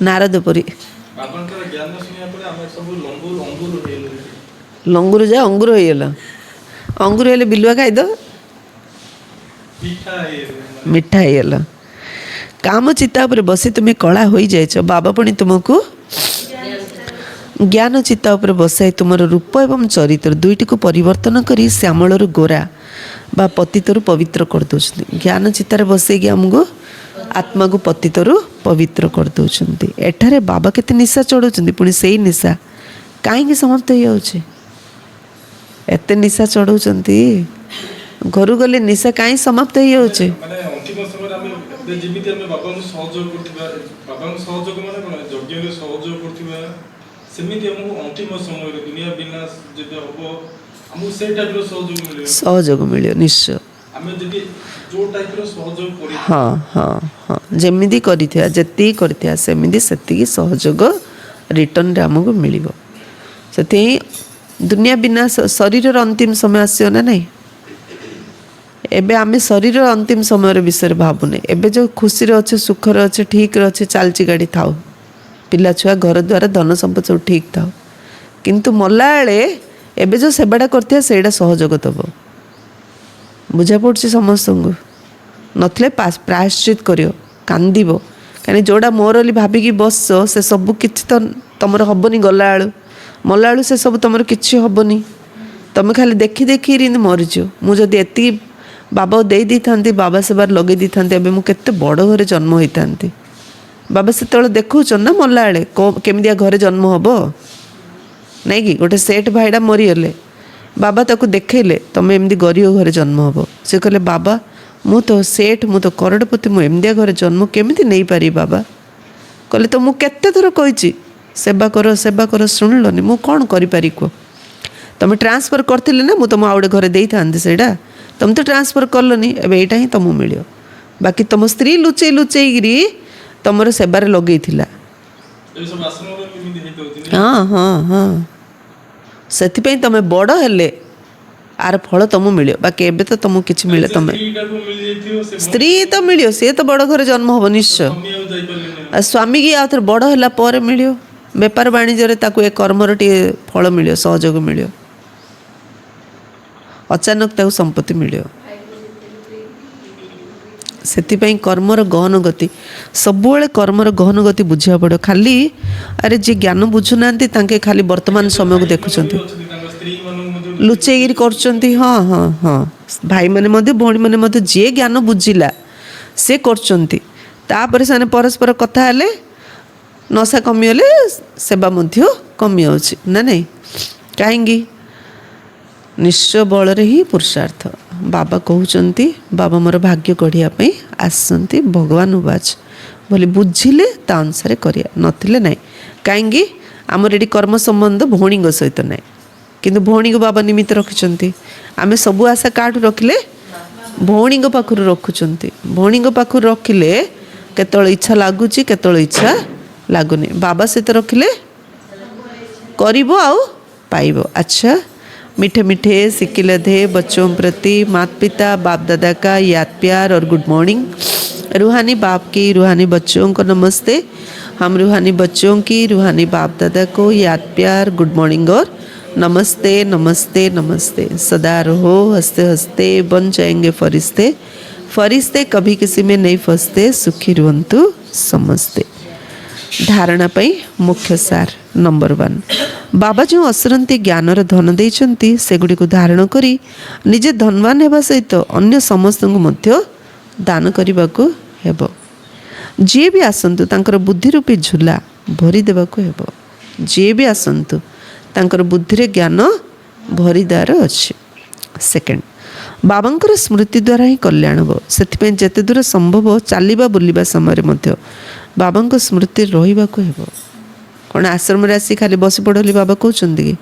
[SPEAKER 1] ନାରଦ ପରି।
[SPEAKER 2] ବାବାଙ୍କର ଜ୍ଞାନ ଶୁଣିବା ପରେ ଆମେ ସବୁ ଅଙ୍ଗୁର ହେଇଗଲୁ।
[SPEAKER 1] ଲଙ୍ଗୁରୁ ଯା ଅଙ୍ଗୁର ହେଇଗଲ। ଅଙ୍ଗୁର ହେଲେ ବିଲୁଆ ଖାଇଦ ମିଠା ହେଇଗଲ। କାମ ଚିତା ଉପରେ ବସି ତୁମେ କଳା ହୋଇଯାଇଛ। ବାବା ପୁଣି ତୁମକୁ ଜ୍ଞାନ ଚିତା ଉପରେ ବସାଇ ତୁମର ରୂପ ଏବଂ ଚରିତ୍ର ଦୁଇଟିକୁ ପରିବର୍ତ୍ତନ କରି ଶ୍ୟାମଳରୁ ଗୋରା ବା ପତିତରୁ ପବିତ୍ର କରିଦେଉଛନ୍ତି। ଜ୍ଞାନ ଚିତାରେ ବସେଇକି ଆମକୁ ଆତ୍ମାକୁ ପତିତରୁ ପବିତ୍ର କରିଦେଉଛନ୍ତି। ଏଠାରେ ବାବା କେତେ ନିଶା ଚଢ଼ାଉଛନ୍ତି, ପୁଣି ସେଇ ନିଶା କାହିଁକି ସମାପ୍ତ ହେଇଯାଉଛି? ଏତେ ନିଶା ଚଢ଼ାଉଛନ୍ତି, ଘରୁ ଗଲେ ନିଶା କାହିଁ ସମାପ୍ତ ହେଇଯାଉଛି?
[SPEAKER 2] ମାନେ ଅନ୍ତିମ ସମୟରେ ଆମେ ଯେମିତି ଆମେ ବାବାଙ୍କୁ ସହଯୋଗ କରୁଥିବା, ବାବାଙ୍କୁ ସହଯୋଗ ମାନେ କଣ, ଯଜ୍ଞରେ ସହଯୋଗ କରୁଥିବା, ସେମିତି ଆମକୁ ଅନ୍ତିମ ସମୟରେ ଦୁନିଆ ବିନାଶ ଯେବେ ହବ ଆମକୁ ସେଇ ଟାଇପର ସହଯୋଗ ମିଳିବ।
[SPEAKER 1] ସହଯୋଗ ମିଳିବ ନିଶ୍ଚୟ।
[SPEAKER 2] ଆମେ ଯଦି ଯୋଉ ଟାଇପର ସହଯୋଗ କରିଥିବା,
[SPEAKER 1] ହଁ ହଁ ହଁ, ଯେମିତି କରିଥିବା, ଯେତିକି କରିଥିବା ସେତିକି ସହଯୋଗ ରିଟର୍ଣ୍ଣରେ ଆମକୁ ମିଳିବ। ସେଥିପାଇଁ ଦୁନିଆ ବିନାଶ, ଶରୀରର ଅନ୍ତିମ ସମୟ ଆସିବ ନା ନାହିଁ। ଏବେ ଆମେ ଶରୀରର ଅନ୍ତିମ ସମୟର ବିଷୟରେ ଭାବୁନେ। ଏବେ ଯେଉଁ ଖୁସିରେ ଅଛେ, ସୁଖରେ ଅଛେ, ଠିକରେ ଅଛେ, ଚାଲିଛି ଗାଡ଼ି ଥାଉ, ପିଲା ଛୁଆ, ଘର ଦ୍ୱାର, ଧନ ସମ୍ପତ୍ତି ସବୁ ଠିକ୍ ଥାଉ, କିନ୍ତୁ ମଲାବେଳେ ଏବେ ଯେଉଁ ସେବାଟା କରିଥିବା ସେଇଟା ସହଯୋଗ ଦେବ। ବୁଝା ପଡ଼ୁଛି ସମସ୍ତଙ୍କୁ? ନଥିଲେ ପ୍ରାୟଶ୍ଚିତ କରିବ, କାନ୍ଦିବ। କାହିଁକି ଯେଉଁଟା ମୋର ବୋଲି ଭାବିକି ବସଛ ସେ ସବୁ କିଛି ତ ତୁମର ହେବନି। ଗଲାବେଳୁ ମଲାବେଳୁ ସେ ସବୁ ତୁମର କିଛି ହେବନି। ତୁମେ ଖାଲି ଦେଖି ଏମିତି ମରିଯିବ। ମୁଁ ଯଦି ଏତିକି ବାବାକୁ ଦେଇଥାନ୍ତି, ବାବା ସେବାରେ ଲଗେଇ ଦେଇଥାନ୍ତି, ଏବେ ମୁଁ କେତେ ବଡ଼ ଘରେ ଜନ୍ମ ହୋଇଥାନ୍ତି। ବାବା ସେତେବେଳେ ଦେଖାଉଛନ୍ତି ନା ମଲାବେଳେ କେମିତିଆ ଘରେ ଜନ୍ମ ହେବ, ନାଇଁ କି? ଗୋଟେ ସେଠ ଭାଇଟା ମରିଗଲେ, ବାବା ତାକୁ ଦେଖେଇଲେ ତୁମେ ଏମିତି ଗରିବ ଘରେ ଜନ୍ମ ହେବ। ସେ କହିଲେ ବାବା ମୁଁ ତ ସେଠ, ମୁଁ ତ କରଡ଼ପତି, ମୁଁ ଏମିତିଆ ଘରେ ଜନ୍ମ କେମିତି ନେଇପାରିବି ବାବା? କହିଲେ ତ ମୁଁ କେତେ ଥର କହିଛି ସେବା କର ସେବା କର, ଶୁଣିଲନି? ମୁଁ କ'ଣ କରିପାରି କୁହ? ତୁମେ ଟ୍ରାନ୍ସଫର୍ କରିଥିଲେ ନା, ମୁଁ ତୁମ ଆଉ ଗୋଟେ ଘରେ ଦେଇଥାନ୍ତି ସେଇଟା, ତୁମେ ତ ଟ୍ରାନ୍ସଫର୍ କଲନି। ଏବେ ଏଇଟା ହିଁ ତୁମକୁ ମିଳିବ। ବାକି ତୁମ ସ୍ତ୍ରୀ ଲୁଚେଇକିରି ତୁମର ସେବାରେ ଲଗେଇଥିଲା। ହଁ ହଁ ହଁ, ସେଥିପାଇଁ ତୁମେ ବଡ଼ ହେଲେ ଆର ଫଳ ତୁମକୁ ମିଳିବ। ବାକି ଏବେ ତ ତୁମକୁ କିଛି ମିଳେ, ତୁମେ ସ୍ତ୍ରୀ ତ ମିଳିବ, ସିଏ ତ ବଡ଼ ଘରେ ଜନ୍ମ ହେବ ନିଶ୍ଚୟ। ଆଉ ସ୍ୱାମୀ କି ଆଉ ଥରେ ବଡ଼ ହେଲା ପରେ ମିଳିବ। ବେପାର ବାଣିଜ୍ୟରେ ତାକୁ ଏ କର୍ମର ଟିକେ ଫଳ ମିଳିବ, ସହଯୋଗ ମିଳିବ। ଅଚାନକ ତାକୁ ସମ୍ପତ୍ତି ମିଳିବ। ସେଥିପାଇଁ କର୍ମର ଗହନ ଗତି, ସବୁବେଳେ କର୍ମର ଗହନ ଗତି ବୁଝିବାକୁ ପଡ଼ିବ। ଖାଲି ଆରେ ଯିଏ ଜ୍ଞାନ ବୁଝୁନାହାନ୍ତି ତାଙ୍କେ ଖାଲି ବର୍ତ୍ତମାନ ସମୟକୁ ଦେଖୁଛନ୍ତି, ଲୁଚେଇକିରି କରୁଛନ୍ତି। ହଁ ହଁ ହଁ, ଭାଇମାନେ ମଧ୍ୟ ଭଉଣୀମାନେ ମଧ୍ୟ ଯିଏ ଜ୍ଞାନ ବୁଝିଲା ସେ କରୁଛନ୍ତି। ତାପରେ ସେମାନେ ପରସ୍ପର କଥା ହେଲେ, ନଶା କମିଗଲେ ସେବା ମଧ୍ୟ କମିଯାଉଛି ନା ନାହିଁ? କାହିଁକି? ନିଶ୍ଚୟ ବଳରେ ହିଁ ପୁରୁଷାର୍ଥ। ବାବା କହୁଛନ୍ତି, ବାବା ମୋର ଭାଗ୍ୟ ଗଢ଼ିବା ପାଇଁ ଆସିଛନ୍ତି, ଭଗବାନ ଉବାଚ ବୋଲି ବୁଝିଲେ ତା ଅନୁସାରେ କରିବା, ନଥିଲେ ନାହିଁ। କାହିଁକି? ଆମର ଏଠି କର୍ମ ସମ୍ବନ୍ଧ ଭଉଣୀଙ୍କ ସହିତ ନାହିଁ, କିନ୍ତୁ ଭଉଣୀକୁ ବାବା ନିମିତ୍ତ ରଖିଛନ୍ତି। ଆମେ ସବୁ ଆଶା କାହାଠୁ ରଖିଲେ? ଭଉଣୀଙ୍କ ପାଖରୁ ରଖୁଛନ୍ତି। ଭଉଣୀଙ୍କ ପାଖରୁ ରଖିଲେ କେତେବେଳେ ଇଚ୍ଛା ଲାଗୁଛି, କେତେବେଳେ ଇଚ୍ଛା ଲାଗୁନି। ବାବା ସହିତ ରଖିଲେ କରିବ ଆଉ ପାଇବ। ଆଚ୍ଛା, मीठे मीठे सिक्के लधे बच्चों प्रति माता पिता बाप दादा का याद प्यार और गुड मॉर्निंग। रूहानी बाप की रूहानी बच्चों को नमस्ते। हम रूहानी बच्चों की रूहानी बाप दादा को याद प्यार, गुड मॉर्निंग और नमस्ते नमस्ते नमस्ते। सदा रहो हंसते हंसते, बन जाएंगे फरिश्ते। फरिश्ते कभी किसी में नहीं फंसते, सुखी रुहंतु समझते। धारणा पाई मुख्य सार नंबर 1, बाबा जो असरंती ज्ञानर धन देइछंती सेगुडी को धारण करी निजे धनवान हेबा सहित अन्य समस्त को मध्य दान करबा को हेबो। जे भी आसंतु तांकर बुद्धि रूपी झूला भरी देबा को हेबो। जे भी आसंतु तांकर बुद्धि रे ज्ञान भरीदार अछि। सेकेंड, बाबांकर स्मृति द्वारा ही कल्याण हो। से जेते दूर संभव चलवा बुलवा समय मध्य बाबांक स्मृति रहिबाको हेबो। कौन आश्रम रे आसी खाली बसी पड़ली बाबा कहउछंती कि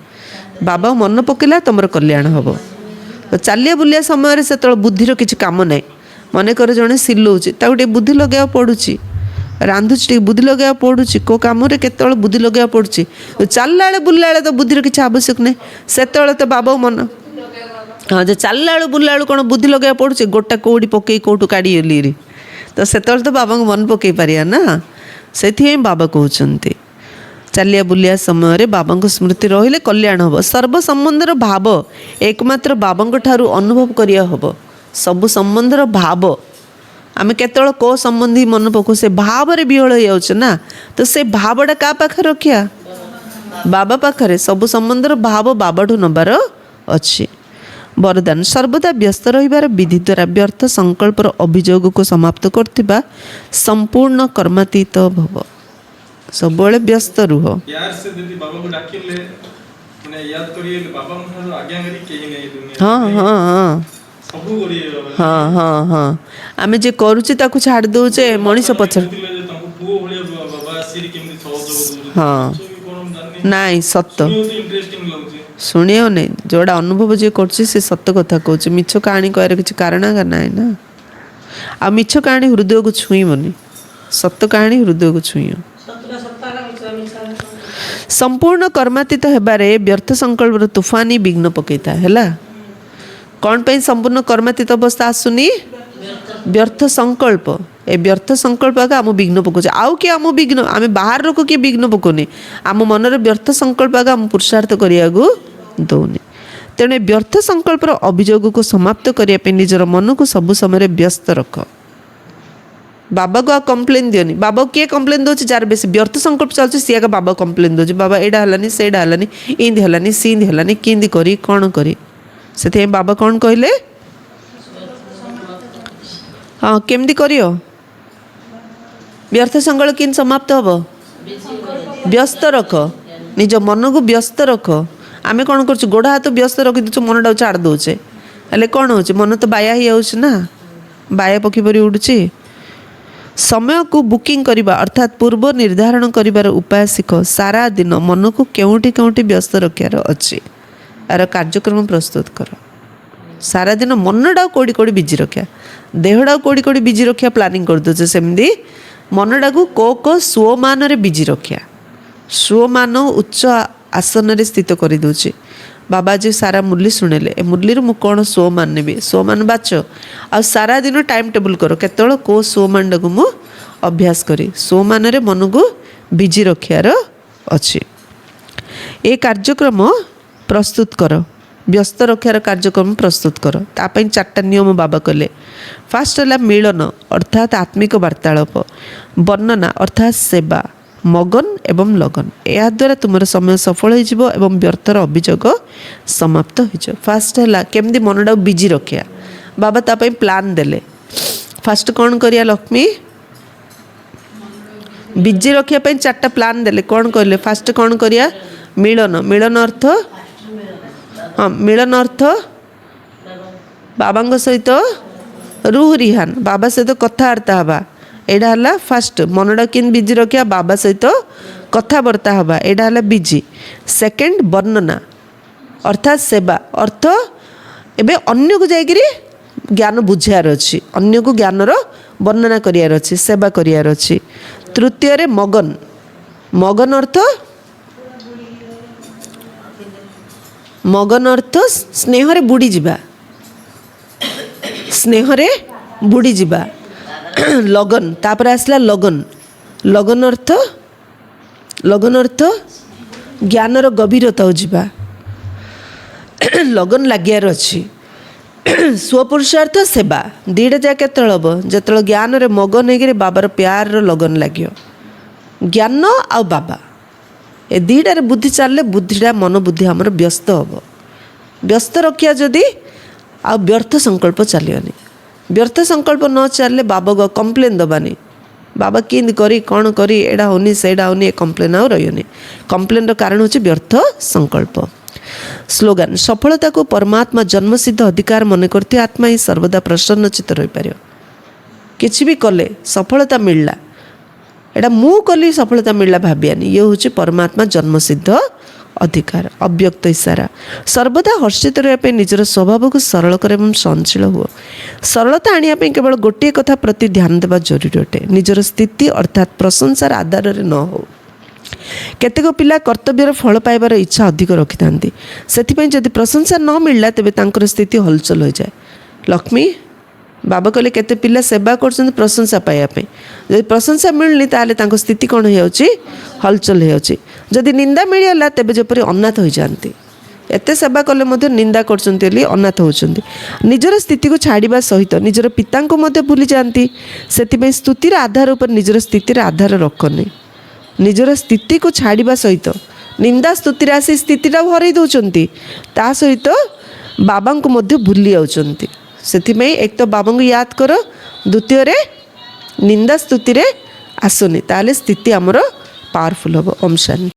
[SPEAKER 1] बाबा मन पकेला तुमर कल्याण हबो। तो चलिया बुलिया समय से बुद्धिर किसी काम ना। मन कर जड़े सिलौची ताकू बुद्धि लगे पड़ुची ରାନ୍ଧୁଛି ଟିକେ ବୁଦ୍ଧି ଲଗାଇବାକୁ ପଡ଼ୁଛି, କେଉଁ କାମରେ କେତେବେଳେ ବୁଦ୍ଧି ଲଗାଇବାକୁ ପଡ଼ୁଛି। ଚାଲିଲା ବେଳେ ବୁଲିଲା ବେଳେ ତ ବୁଦ୍ଧିର କିଛି ଆବଶ୍ୟକ ନାହିଁ, ସେତେବେଳେ ତ ବାବାକୁ ମନ। ହଁ ଯେ ଚାଲିଲା ବେଳୁ ବୁଲିଲା ବେଳୁ କ'ଣ ବୁଦ୍ଧି ଲଗାଇବାକୁ ପଡ଼ୁଛି, ଗୋଟା କେଉଁଠି ପକେଇ କେଉଁଠୁ କାଢ଼ିଗଲି, ତ ସେତେବେଳେ ତ ବାବାଙ୍କୁ ମନେ ପକାଇ ପାରିବା ନା। ସେଥିପାଇଁ ବାବା କହୁଛନ୍ତି ଚାଲିବା ବୁଲିବା ସମୟରେ ବାବାଙ୍କ ସ୍ମୃତି ରହିଲେ କଲ୍ୟାଣ ହେବ। ସର୍ବ ସମ୍ବନ୍ଧର ଭାବ ଏକମାତ୍ର ବାବାଙ୍କ ଠାରୁ ଅନୁଭବ କରିବା ହେବ। ସବୁ ସମ୍ବନ୍ଧର ଭାବ ଆମେ କେତେବେଳେ କେଉଁ ସମ୍ବନ୍ଧୀ ମନେ ପକାଉ, ସେ ଭାବରେ ବିହଳ ହେଇଯାଉଛେ ନା, ତ ସେ ଭାବଟା କାହା ପାଖରେ ରଖିବା, ବାବା ପାଖରେ। ସବୁ ସମ୍ବନ୍ଧର ଭାବ ବାବାଠୁ ନେବାର ଅଛି। ବରଦାନ ସର୍ବଦା ବ୍ୟସ୍ତ ରହିବାର ବିଧି ଦ୍ୱାରା ବ୍ୟର୍ଥ ସଂକଳ୍ପର ଅଭିଯୋଗକୁ ସମାପ୍ତ କରୁଥିବା ସମ୍ପୂର୍ଣ୍ଣ କର୍ମାତୀତ ଭବ। ସବୁବେଳେ ବ୍ୟସ୍ତ ରୁହ।
[SPEAKER 2] प्यार से यदि बाबा को डाकिले माने याद करिए बाबा ठारो आज्ञा करी केही नहीं दुनिया
[SPEAKER 1] हाँ हाँ हाँ
[SPEAKER 2] सब करिए बाबा
[SPEAKER 1] हाँ हाँ हाँ आमे जे करूचे ताकु छाड़ दउचे मनीष पछर
[SPEAKER 2] ताको पुओ भलिया बाबा आसी केमि सहयोग दउचे
[SPEAKER 1] हाँ
[SPEAKER 2] कोन जानि
[SPEAKER 1] नाई सत्य
[SPEAKER 2] इंटरेस्टिंग लागुचे
[SPEAKER 1] शुणियो नहीं जोड़ा अनुभव जे करछि से सत्य कथा कहूचे। मिछ कहानी कहर किछि कारण नाई ना। आ मिछ कहानी हृदय को छुईबनी, सत्य कहानी हृदय को छुईयो। संपूर्ण कर्मातीत हेबारे व्यर्थ संकल्पर तुफानी विघ्न पकेता हैला। कौन पे संपूर्ण कर्मातीत अवस्था आसुनी, व्यर्थ संकल्प। ए व्यर्थ संकल्प आगे आम विघ्न पकाउछे। आउ किए आम विघ्न, आम बाहर को किए विघ्न पकाउने, आम मनर व्यर्थ संकल्प आगे आम पुरुषार्थ करिया दौनी। तेणु व्यर्थ संकल्पर अभियोग को समाप्त करने निजर मन को सब समय व्यस्त रख। बाबा को कंप्लेन दियोनी। बाबा किए कंप्लेन दौर जार बेस व्यर्थ संकल्प चलছে सी आगे बाबा कंप्लेन दौर बाबा एडा हलानी सेडा हलानी इंदी हलानी सींदी हलानी किंदी करी कौन करी। से बाबा कौन कहले हाँ केमती करियो व्यर्थ संकल्प किन समाप्त हम व्यस्त रख निज मन को व्यस्त रख। आम कौन कर गोड़ हाथ व्यस्त रखी दूचे मनटा छाड़ दौचे हेल्ले कौन हो मन तो बाया ही ना बाया पक्षी परी उड़ुची। समय को बुकिंग करवा अर्थात पूर्व निर्धारण करिवार उपाय शिख। सारा दिन मन को केउटी केउटी व्यस्त रखार अच्छी यार कार्यक्रम प्रस्तुत कर। सारा दिन मनटा कोड़ी कोड़ी बिजी रखा देहटा कोड़ी कोड़ी बिजी रखा प्लानिंग कर दे सेमती मनटा को को स्व मान बिजी रखा स्व मान उच्च आसन रे स्थित कर दूची। बाबा जी सारा मुरली शुणिले ए मुरली मु कौन स्व मान नेबी स्व मान बाच आ सारा दिन टाइम टेबल कर केतल को स्व मान को मु अभ्यास करी स्व मान रे मन को बिजी रखार अच्छी। ए कार्यक्रम प्रस्तुत कर व्यस्त रखार कार्यक्रम प्रस्तुत कर। तापाई 4टा नियम बाबा कले। फास्ट है मिलन अर्थात आत्मिक वार्तालाप, वर्णना अर्थात सेवा, मगन एवं लगन। या द्वारा तुम समय सफल हो व्यर्थर अभियोग समाप्त हो। फास्ट है केमती मनटा बिजी रखा बाबा तापाई प्लान देले। फास्ट कौन करिया लक्ष्मी बिजी रखापी 4टा प्लान देले। कौन कहले फास्ट कौन करिया मिलन। मिलन अर्थ हाँ मिलन अर्थ बाबा सहित रूह रिहान बाबा सहित कथबार्ता हवा एडा हला फास्ट मनटा किन बिजी रखा बाबा सहित कथबार्ता हवा एडा हला बिजी। सेकेंड वर्णना अर्थात सेवा अर्थ एबे अन्य को जाइकरी ज्ञान बुझार अच्छी अन्य को ज्ञानर वर्णना करियार अच्छी सेवा करियार अच्छी। तृतीय रे मगन। मगन अर्थ मगन अर्थ स्नेह रे बुड़ी जिबा स्नेह रे बुड़ी जिबा। लगन तापर आसला लगन। लगन अर्थ ज्ञानर गभीरता जिबा लगन लागियार अच्छी। स्वपुरुषार्थ सेवा दीटा जाए केत हम जो ज्ञान रे मगन हो बाबार प्यार लगन लगे ज्ञान आ बाबा ए दीटार बुद्धि चलले बुद्धिटा मन बुद्धि आमर व्यस्त हम व्यस्त रखिया जदि आ व्यर्थ संकल्प चलियोनी। व्यर्थ संकल्प न चलले बाबा को कंप्लेन दबानी बाबा किंद करी कौन करी एडा होनी सेडा होनी कंप्लेन आउ रही। कंप्लेन कारण होची व्यर्थ संकल्प। स्लोगान सफलता को परमात्मा जन्मसिद्ध अधिकार मन करते आत्मा ही सर्वदा प्रसन्नचित रही पार। किछि भी कले सफलता मिलला एटा मु कली सफलता मिलला भाबियानी ये हूँ परमात्मा जन्मसिद्ध ଅଧିକାର ଅବ୍ୟକ୍ତ ଇସାରା ସର୍ବଦା ହର୍ଷିତ ରହିବା ପାଇଁ ନିଜର ସ୍ୱଭାବକୁ ସରଳ କର ଏବଂ ସହନଶୀଳ ହୁଅ। ସରଳତା ଆଣିବା ପାଇଁ କେବଳ ଗୋଟିଏ କଥା ପ୍ରତି ଧ୍ୟାନ ଦେବା ଜରୁରୀ ଅଟେ, ନିଜର ସ୍ଥିତି ଅର୍ଥାତ୍ ପ୍ରଶଂସାର ଆଧାରରେ ନ ହେଉ। କେତେକ ପିଲା କର୍ତ୍ତବ୍ୟର ଫଳ ପାଇବାର ଇଚ୍ଛା ଅଧିକ ରଖିଥାନ୍ତି, ସେଥିପାଇଁ ଯଦି ପ୍ରଶଂସା ନ ମିଳିଲା ତେବେ ତାଙ୍କର ସ୍ଥିତି ହଲଚଲ ହୋଇଯାଏ। ଲକ୍ଷ୍ମୀ ବାବା କହିଲେ କେତେ ପିଲା ସେବା କରୁଛନ୍ତି ପ୍ରଶଂସା ପାଇବା ପାଇଁ, ଯଦି ପ୍ରଶଂସା ମିଳୁନି ତାହେଲେ ତାଙ୍କ ସ୍ଥିତି କ'ଣ ହେଇଯାଉଛି, ହଲଚଲ ହେଇଯାଉଛି। ଯଦି ନିନ୍ଦା ମିଳିଗଲା ତେବେ ଯେପରି ଅନାଥ ହୋଇଯାଆନ୍ତି, ଏତେ ସେବା କଲେ ମଧ୍ୟ ନିନ୍ଦା କରୁଛନ୍ତି ବୋଲି ଅନାଥ ହେଉଛନ୍ତି। ନିଜର ସ୍ଥିତିକୁ ଛାଡ଼ିବା ସହିତ ନିଜର ପିତାଙ୍କୁ ମଧ୍ୟ ଭୁଲି ଯାଆନ୍ତି, ସେଥିପାଇଁ ସ୍ତୁତିର ଆଧାର ଉପରେ ନିଜର ସ୍ଥିତିର ଆଧାର ରଖନି। ନିଜର ସ୍ଥିତିକୁ ଛାଡ଼ିବା ସହିତ ନିନ୍ଦା ସ୍ତୁତିରେ ଆସି ସ୍ଥିତିଟାକୁ ହରାଇ ଦେଉଛନ୍ତି, ତା ସହିତ ବାବାଙ୍କୁ ମଧ୍ୟ ଭୁଲି ଯାଉଛନ୍ତି। ସେଥିପାଇଁ ଏକ ତ ବାବାଙ୍କୁ ୟାଦ କର, ଦ୍ୱିତୀୟରେ ନିନ୍ଦା ସ୍ତୁତିରେ ଆସୁନି, ତାହେଲେ ସ୍ଥିତି ଆମର ପାୱାରଫୁଲ୍ ହେବ। ଓମ୍ ଶାନ୍ତି।